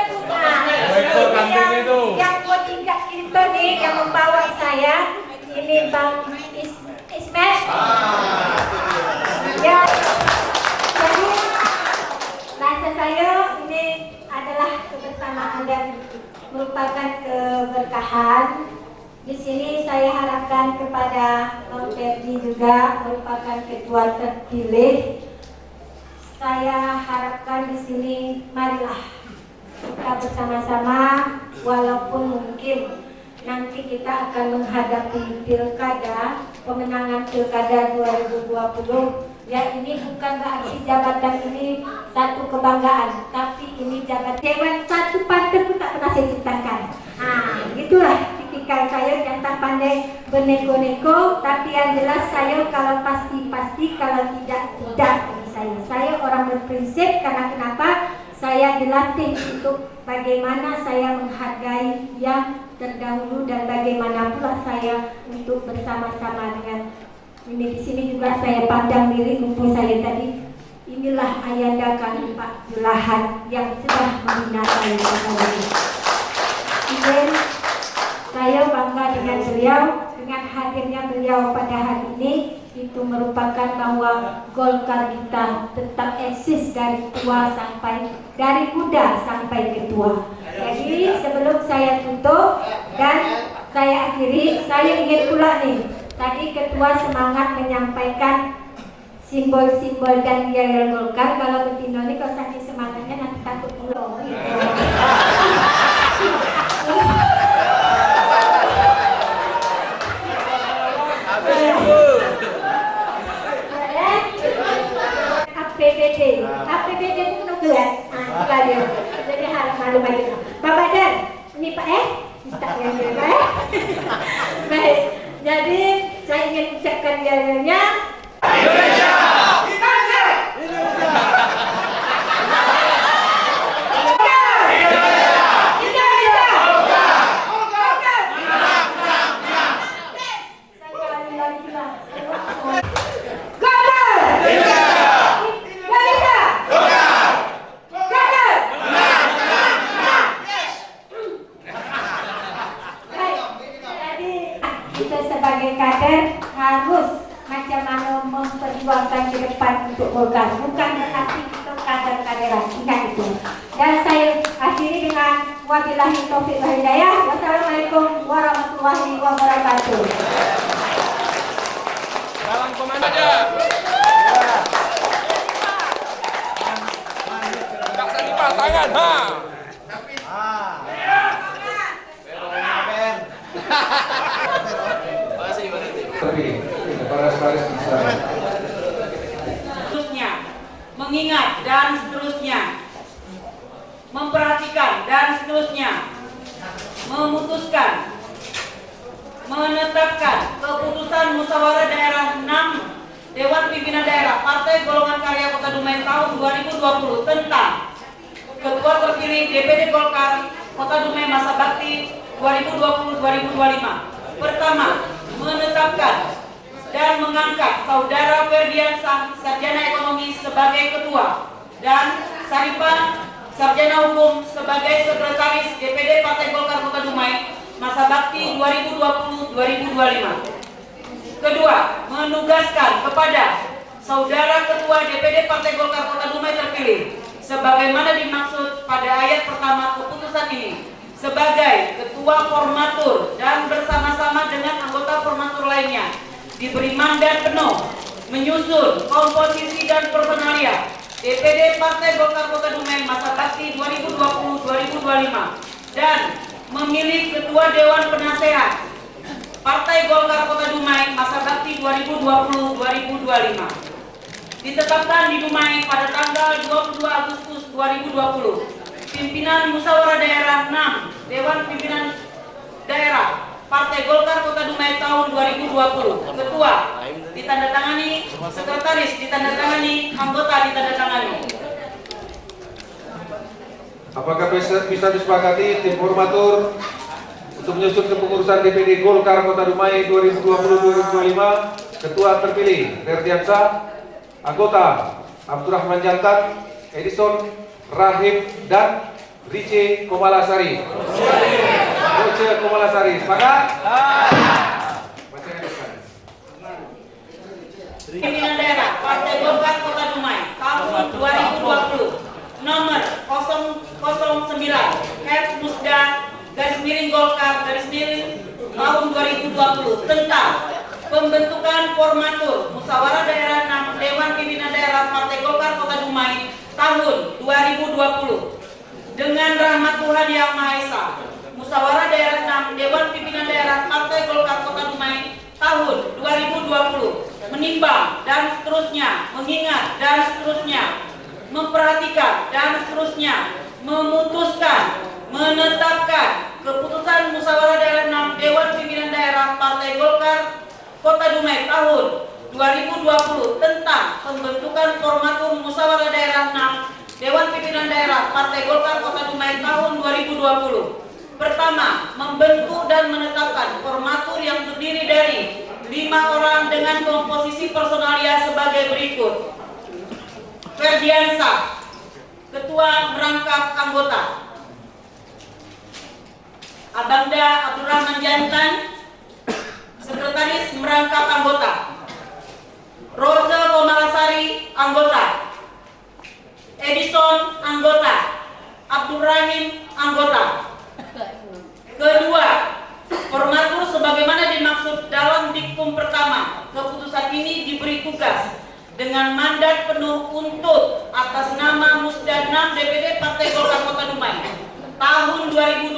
yang mau tingkat kita nih, yang membawa saya, ini Bang Ismet. Ya, jadi rasa saya ini adalah kebersamaan dan merupakan keberkahan. Di sini saya harapkan kepada Bang Ferdi juga merupakan ketua terpilih. Saya harapkan di sini marilah kita bersama-sama, walaupun mungkin nanti kita akan menghadapi pilkada, pemenangan pilkada 2020. Ya, ini bukan berarti jabatan ini satu kebanggaan, tapi ini jabatan dewan satu partai pun tak pernah saya ciptakan. Nah, itulah tipikal saya, jangan pandai berneko-neko, tapi yang jelas saya kalau pasti-pasti, kalau tidak saya orang berprinsip. Karena kenapa? Saya dilatih untuk bagaimana saya menghargai yang terdahulu dan bagaimana pula saya untuk bersama-sama dengan ini. Di sini juga saya pandang diri kumpul saya tadi. Inilah ayanda kami Pak Julahan yang sudah membina saya ini. Saya bangga dengan beliau, dengan hadirnya beliau pada hari ini. Itu merupakan bahwa Golkar kita tetap eksis dari muda sampai ketua. Jadi sebelum saya tutup dan saya akhiri, saya ingin pula nih, tadi ketua semangat menyampaikan simbol-simbol dan yel Golkar. Kalau betina ini kalau saking semangatnya nanti takut pulau. APBD pun nugelan. Jadi harus malu aja. Pak Badan, ini Pak minta yang baik. Jadi saya ingin ucapkan yelnya. Indonesia! Indonesia! Sebagai kader harus macam mana memperjuangkan ke depan untuk Golkar, bukan berarti itu kader-kaderan, ingat itu. Dan saya akhiri dengan wabillahi taufiq wal hidayah. Wassalamualaikum warahmatullahi wabarakatuh. Salam komandan. Kak Sandipa tangan, ha. Seterusnya, mengingat dan seterusnya, memperhatikan dan seterusnya, memutuskan, menetapkan keputusan musyawarah daerah 6 Dewan Pimpinan Daerah Partai Golongan Karya Kota Dumai tahun 2020 tentang Ketua terpilih DPD Golkar Kota Dumai masa bakti 2020-2025. Pertama, menetapkan dan mengangkat Saudara Ferdiansyah Sarjana Ekonomi sebagai Ketua dan Saripah Sarjana Hukum sebagai Sekretaris DPD Partai Golkar Kota Dumai masa bakti 2020-2025. Kedua, menugaskan kepada Saudara Ketua DPD Partai Golkar Kota Dumai terpilih sebagaimana dimaksud pada ayat pertama keputusan ini sebagai Ketua Formatur dan bersama-sama dengan anggota Formatur lainnya diberi mandat penuh menyusun komposisi dan personalia DPD Partai Golkar Kota Dumai masa bakti 2020-2025 dan memilih Ketua Dewan Penasehat Partai Golkar Kota Dumai masa bakti 2020-2025. Ditetapkan di Dumai pada tanggal 22 Agustus 2020. Pimpinan Musyawarah Daerah 6 Dewan Pimpinan Daerah Partai Golkar Kota Dumai tahun 2020. Ketua ditandatangani, sekretaris ditandatangani, anggota ditandatangani. Apakah bisa disepakati tim formatur untuk menyusun kepengurusan DPD Golkar Kota Dumai 2020-2025? Ketua terpilih Ferdiansyah, anggota Abdurrahman Jantan, Edison Rahim dan Rice Komalasari. Rice Komalasari, sepakat? Pimpinan Daerah Partai Golkar Kota Dumai tahun 2020 nomor 009 F Musda _Golkar tahun 2020 tentang pembentukan formatur Musyawarah Daerah 6 Dewan Pimpinan Daerah Partai Golkar Kota Dumai tahun 2020. Dengan rahmat Tuhan Yang Maha Esa, Musyawarah Daerah 6 Dewan Pimpinan Daerah Partai Golkar Kota Dumai tahun 2020 menimbang dan seterusnya, mengingat dan seterusnya, memperhatikan dan seterusnya, memutuskan, menetapkan keputusan Musyawarah Daerah 6 Dewan Pimpinan Daerah Partai Golkar Kota Dumai tahun 2020 tentang pembentukan formatur Musyawarah Daerah 6 Dewan Pimpinan Daerah Partai Golkar Kota Dumai tahun 2020. Pertama, membentuk dan menetapkan formatur yang terdiri dari 5 orang dengan komposisi personalia sebagai berikut. Ferdiansa, Ketua Merangkap Anggota. Abangda Abdurrahman Jantan, Sekretaris Merangkap Anggota. Rosa Komalasari, Anggota. Edison, Anggota. Abdurrahim, Anggota. Kedua, formatur sebagaimana dimaksud dalam diktum pertama, keputusan ini diberi tugas dengan mandat penuh untuk atas nama Musda 6 DPD Partai Golkar Kota Dumai tahun 2020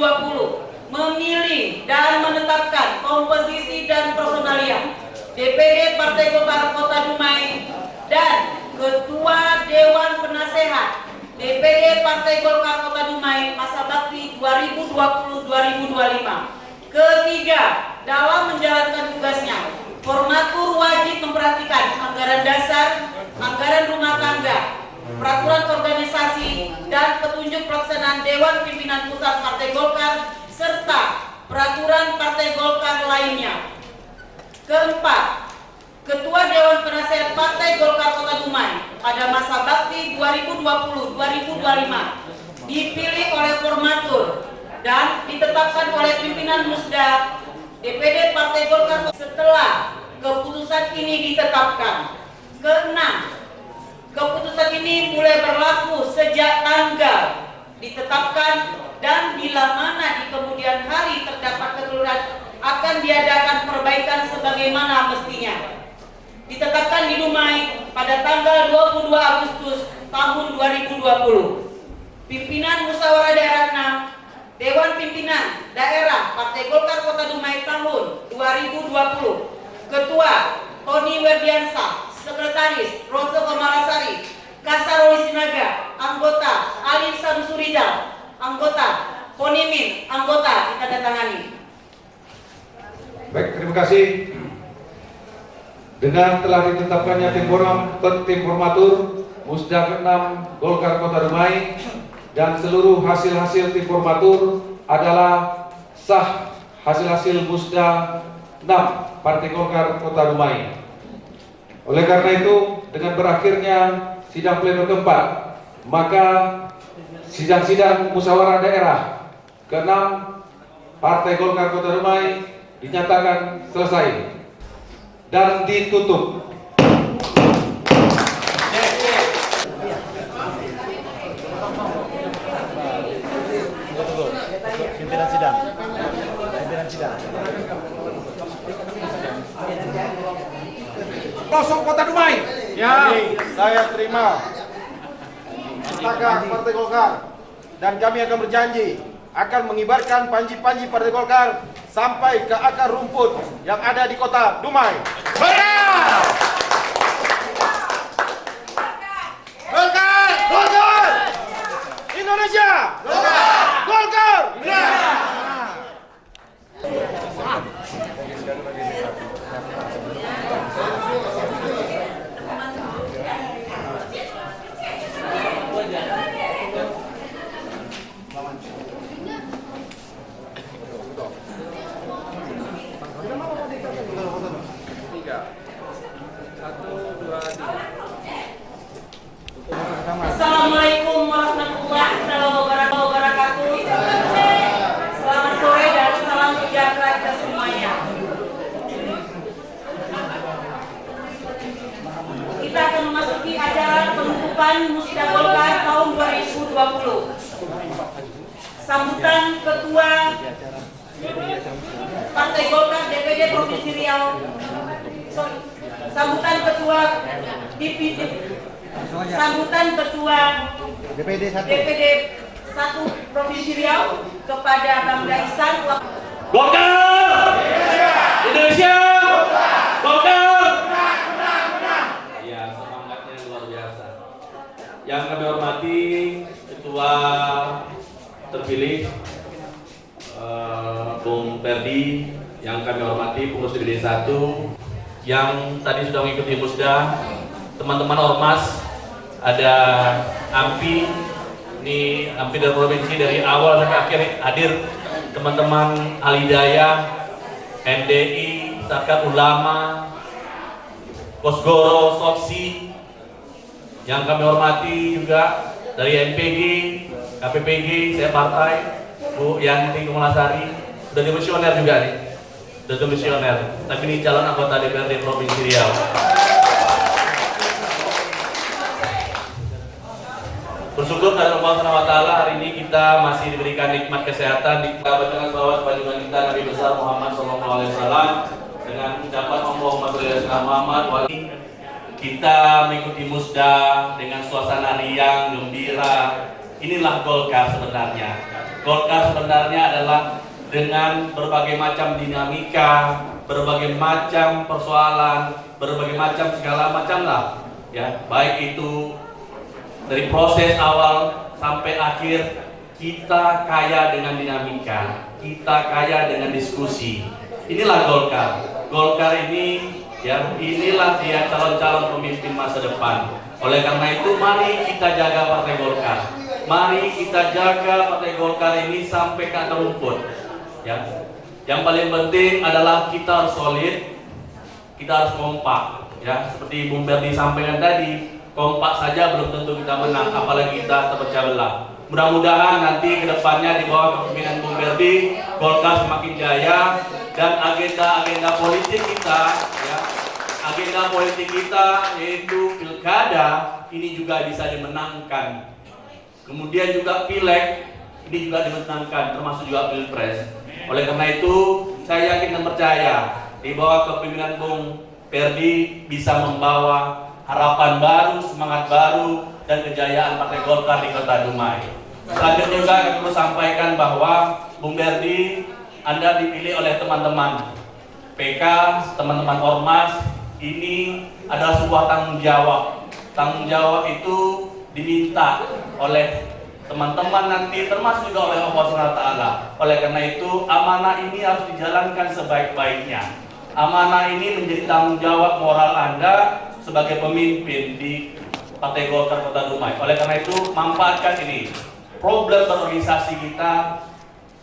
memilih dan menetapkan komposisi dan personalia DPD Partai Golkar Kota Dumai dan Ketua Dewan Penasehat DPD Partai Golkar Kota Dumai masa bakti 2020-2025. Ketiga, dalam menjalankan tugasnya, formatur wajib memperhatikan anggaran dasar, anggaran rumah tangga, peraturan organisasi, dan petunjuk pelaksanaan Dewan Pimpinan Pusat Partai Golkar, serta peraturan Partai Golkar lainnya. Keempat, Ketua Dewan Penasehat Partai Golkar Kota Dumai pada masa bakti 2020-2025 dipilih oleh formatur dan ditetapkan oleh pimpinan Musda DPD Partai Golkar setelah keputusan ini ditetapkan. Keenam, keputusan ini mulai berlaku sejak tanggal ditetapkan dan bila mana di kemudian hari terdapat kekeliruan akan diadakan perbaikan sebagaimana mestinya. Ditetapkan di Dumai pada tanggal 22 Agustus tahun 2020. Pimpinan Musyawarah Daerah 6, Dewan Pimpinan Daerah Partai Golkar Kota Dumai tahun 2020. Ketua Tony Werdiansa, Sekretaris Rosa Komalasari, Kasaroli Sinaga, Anggota Ali Samsurijal, Anggota Ponimin, Anggota ditandatangani. Baik, terima kasih. Dengan telah ditetapkannya tim formatur Musda ke-6 Golkar Kota Dumai dan seluruh hasil-hasil tim formatur adalah sah hasil-hasil Musda 6 Partai Golkar Kota Dumai. Oleh karena itu, dengan berakhirnya sidang pleno keempat, maka sidang-sidang musyawarah daerah ke-6 Partai Golkar Kota Dumai dinyatakan selesai dan ditutup. Pimpinan sidang. Kosong Kota Dumai. Ya, saya terima Naga Partai Golkar dan kami akan berjanji akan mengibarkan panji-panji Partai Golkar sampai ke akar rumput yang ada di Kota Dumai. Golkar! Golkar! Golkar! Indonesia! Golkar! Golkar! Assalamualaikum warahmatullahi wabarakatuh. Selamat sore dan salam sejahtera kita semuanya. Kita akan memasuki acara penutupan Musda Golkar tahun 2020. Sambutan Ketua Partai Golkar DPD Provinsi Riau. Sambutan Ketua DPD 1 Provinsi Riau kepada Bang Daisan. Golkar! Indonesia! Golkar! Ya, semangatnya luar biasa. Yang kami hormati Ketua terpilih Bung Perdi, yang kami hormati pengurus DPD 1, yang tadi sudah mengikuti musda, teman-teman ormas, ada Ampi, ini Ampi dari provinsi dari awal sampai akhir hadir, teman-teman Al-Hidayah, MDI, Sakat Ulama, Kosgoro, Soksi, yang kami hormati juga dari MPG, KPPG, saya partai, Bu Yanti Kumalasari, sudah dimisioner juga nih, sudah dimisioner, tapi ini calon anggota DPRD Provinsi Riau. Bersyukur kepada Allah SWT hari ini kita masih diberikan nikmat kesehatan, dikabarkan selawat pada junjungan kita Nabi besar Muhammad SAW dengan ucapan Allahumma sholli ala Muhammad. Kita mengikuti musda dengan suasana riang, gembira. Inilah Golkar sebenarnya. Golkar sebenarnya adalah dengan berbagai macam dinamika, berbagai macam persoalan, berbagai macam segala macam lah, ya, baik itu dari proses awal sampai akhir. Kita kaya dengan dinamika, kita kaya dengan diskusi. Inilah Golkar. Golkar ini, ya, inilah dia calon-calon pemimpin masa depan. Oleh karena itu, mari kita jaga Partai Golkar. Mari kita jaga Partai Golkar ini sampai ke akar rumput. Ya, yang paling penting adalah kita harus solid, kita harus kompak. Ya, seperti Bung Berdi sampaikan tadi, kompak saja belum tentu kita menang, apalagi kita terpecah belah. Mudah-mudahan nanti ke depannya di bawah kepemimpinan Bung Berdi, Golkar semakin jaya dan agenda-agenda politik kita, ya, agenda politik kita yaitu pilkada ini juga bisa dimenangkan. Kemudian juga pileg ini juga dimenangkan, termasuk juga pilpres. Oleh karena itu, saya yakin dan percaya di bawah kepemimpinan Bung Berdi bisa membawa harapan baru, semangat baru, dan kejayaan Partai Golkar di Kota Dumai. Selanjutnya juga kami perlu sampaikan bahwa Bung Berdi, Anda dipilih oleh teman-teman PK, teman-teman Ormas. Ini adalah sebuah tanggung jawab. Tanggung jawab itu diminta oleh teman-teman nanti, termasuk juga oleh Allah SWT. Oleh karena itu, amanah ini harus dijalankan sebaik-baiknya. Amanah ini menjadi tanggung jawab moral Anda sebagai pemimpin di Partai Golkar Kota Dumai. Oleh karena itu, manfaatkan ini. Problem berorganisasi kita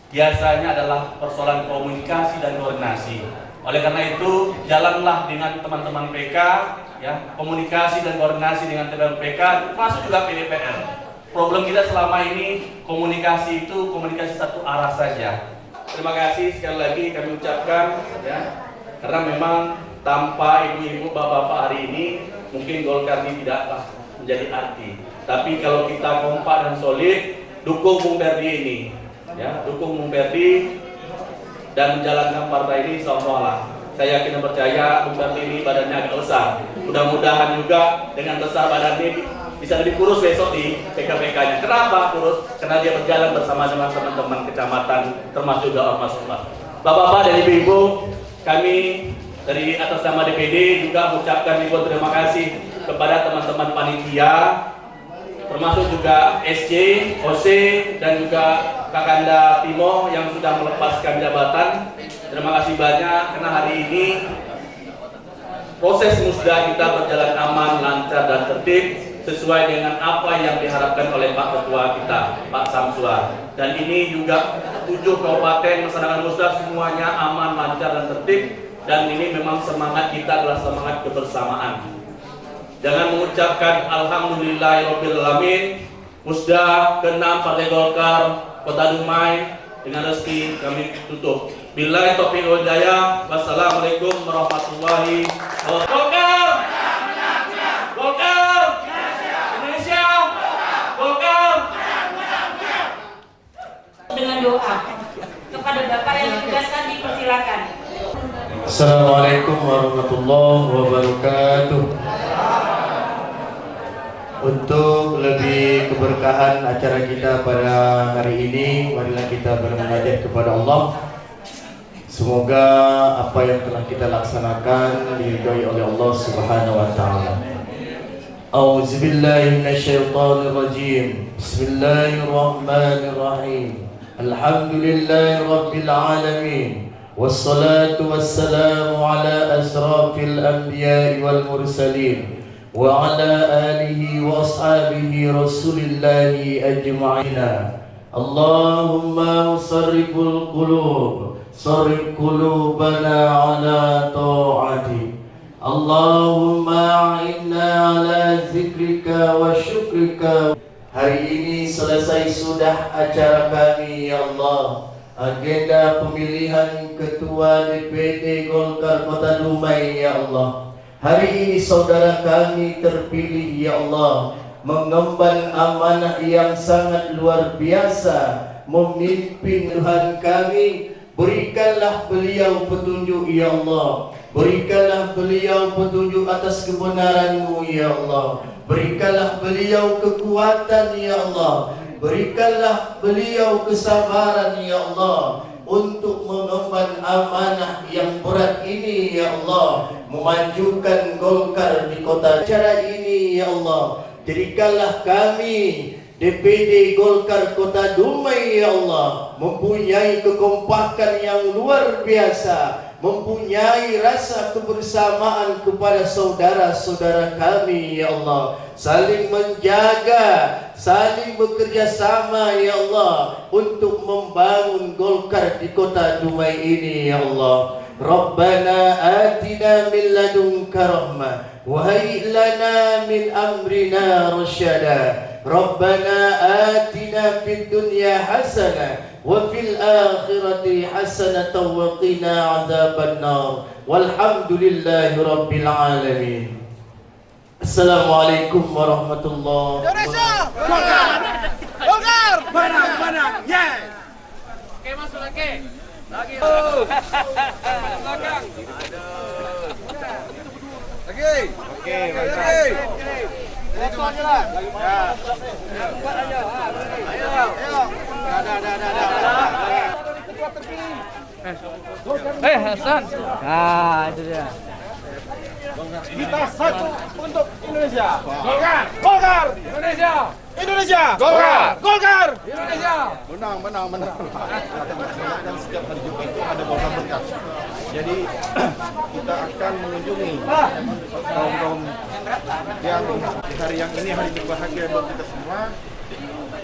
biasanya adalah persoalan komunikasi dan koordinasi. Oleh karena itu, jalanlah dengan teman-teman PK, ya, komunikasi dan koordinasi dengan teman-teman PK, termasuk juga PDPR. Problem kita selama ini komunikasi itu komunikasi satu arah saja. Terima kasih sekali lagi kami ucapkan, ya, karena memang tanpa ibu-ibu, bapak-bapak hari ini mungkin Golkar ini tidaklah menjadi arti. Tapi kalau kita kompak dan solid, dukung Bung Berdi ini, ya, dukung Bung Berdi dan menjalankan partai ini, insyaallah. Saya yakin dan percaya Bung Berdi ini badannya agak besar. Mudah-mudahan juga dengan besar badan ini bisa lebih kurus besok di PK-PK-nya. Kenapa kurus? Karena dia berjalan bersama dengan teman-teman kecamatan, termasuk juga ormas-ormas. Bapak-bapak dan ibu-ibu, kami dari atas nama DPD juga mengucapkan ribuan terima kasih kepada teman-teman panitia, termasuk juga SC, OC, dan juga Kakanda Timo yang sudah melepaskan jabatan. Terima kasih banyak karena hari ini proses musda kita berjalan aman, lancar, dan tertib sesuai dengan apa yang diharapkan oleh Pak Ketua kita, Pak Samsua. Dan ini juga 7 kabupaten melaksanakan musda semuanya aman, lancar, dan tertib. Dan ini memang semangat kita adalah semangat kebersamaan. Jangan mengucapkan Alhamdulillahirabbil alamin. Musda ke-6 Partai Golkar Kota Dumai dengan resmi kami tutup. Billahi taufiq wal hidayah. Wassalamualaikum warahmatullahi wabarakatuh. Golkar! Golkar! Indonesia! Golkar! Dengan doa kepada Bapak yang ditugaskan, dipersilakan. Assalamualaikum warahmatullahi wabarakatuh. Untuk lebih keberkahan acara kita pada hari ini, marilah kita bermunajat kepada Allah. Semoga apa yang telah kita laksanakan diridhai oleh Allah Subhanahu wa taala. A'udzubillahi minasyaitonir rajim. Bismillahirrahmanirrahim. Alhamdulillahirabbil alamin. Wassalatu wassalamu ala asrafil anbiya'i wal mursalin wa ala alihi wa ashabihi rasulillahi ajma'ina. Allahumma sarriful qulub, sarrif qulubana ala ta'ati. Allahumma a'inna ala zikrika wa syukrika. Hari ini selesai sudah acara kami, ya Allah. Agenda pemilihan Ketua DPD Golkar Kota Dumai, ya Allah. Hari ini saudara kami terpilih, ya Allah, mengemban amanah yang sangat luar biasa, memimpin Tuhan kami. Berikanlah beliau petunjuk, ya Allah. Berikanlah beliau petunjuk atas kebenaran-Mu, ya Allah. Berikanlah beliau kekuatan, ya Allah. Berikanlah beliau kesabaran, ya Allah, untuk mengemban amanah yang berat ini, ya Allah. Memajukan Golkar di kota acara ini, ya Allah. Jadikanlah kami DPD Golkar Kota Dumai, ya Allah, mempunyai kekompakan yang luar biasa, mempunyai rasa kebersamaan kepada saudara-saudara kami, ya Allah. Saling menjaga, saling bekerja sama, ya Allah, untuk membangun Golkar di Kota Dumai ini, ya Allah. Rabbana atina min ladunka rahmah wa hayyi lana min amrina rasyada. Rabbana atina fid dunya hasanah wa fil akhirati hasanatan wa qina adzaban nar. Walhamdulillahi rabbil alamin. Assalamualaikum warahmatullahi wabarakatuh. Golkar! Menang! Yeah! Oke, masuk lagi. Lagi. Belakang. Lagi. Oke, lagi. Foto aja lah. Ya. Buat aja. Ayo. Ketua terpilih. Hasan. Nah, itu dia. Kita satu untuk Indonesia. Golkar. Golkar. Indonesia. Indonesia. Golkar. Golkar. Indonesia. Menang. Dan setiap hari Jumat itu ada Golkar berkas. Jadi kita akan mengunjungi kaum yang di hari yang ini hari berbahagia buat kita semua.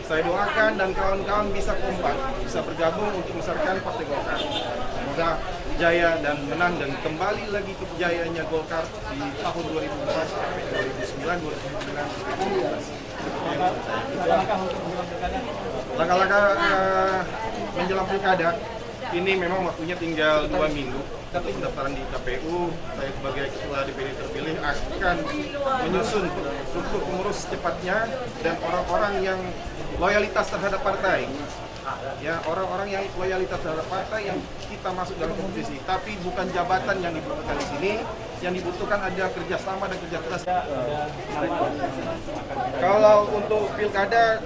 Saya doakan dan kawan-kawan bisa kompak, bisa bergabung untuk membesarkan Partai Golkar. Semoga jaya dan menang dan kembali lagi ke kejayaannya Golkar di tahun 2004 sampai 2009, 2019. Langkah-langkah menjelang pilkada ini memang waktunya tinggal 2 minggu untuk pendaftaran di KPU. Saya sebagai ketua DPD terpilih akan menyusun struktur pengurus secepatnya dan orang-orang yang loyalitas terhadap partai. Ya, orang-orang yang loyalitas terhadap partai yang kita masuk dalam kompetisi, tapi bukan jabatan yang dibutuhkan di sini. Yang dibutuhkan ada kerjasama dan kerja keras. Kalau untuk pilkada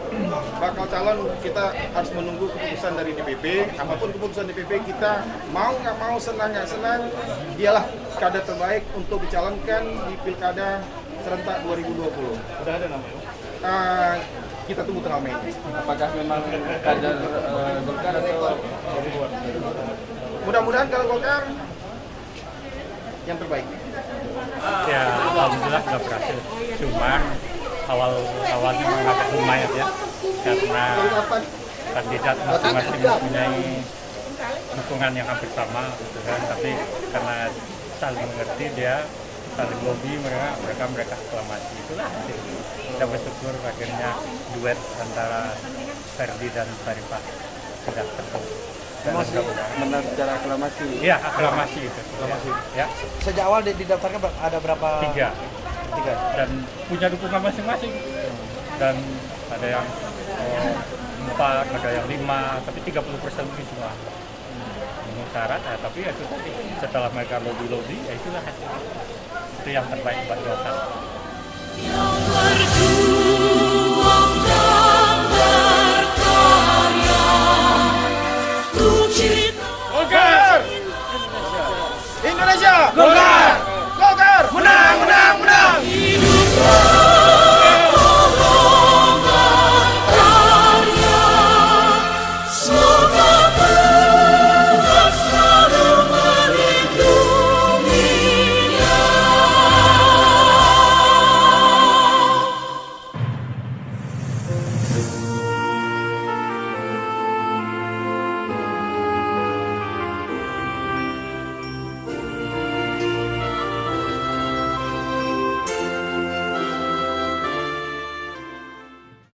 bakal calon kita harus menunggu keputusan dari DPP. Apapun keputusan DPP, kita mau nggak mau, senang nggak senang, dialah kader terbaik untuk dicalonkan di pilkada serentak 2020. Udah ada namanya? Kita tunggu tanggal Mei. Apakah memang kader Golkar atau mudah-mudahan kalau Golkar yang terbaik. Ya, alhamdulillah sudah berhasil. Cuman awalnya agak lumayan ya, karena kandidat masing-masing mempunyai dukungan yang hampir sama, gitu kan. Tapi karena saling mengerti, dia saling lobby, mereka aklamasi, itulah hasil. Kita bersyukur akhirnya duet antara Ferdi dan Sarifah sudah ketemu. Masih menang secara aklamasi. Iya, aklamasi itu. Aklamasi. Ya. Sejak awal didaftarkan ada berapa? Tiga. Dan punya dukungan masing-masing. Dan ada yang 4, ada yang 5, tapi 30% lebih semua. Memenuhi syarat, tapi itu tadi setelah mereka lobby, ya itulah hasil. Itu yang terbaik buat Golkar. Yang berjuang dan berkarya. Golkar! Indonesia! Golkar!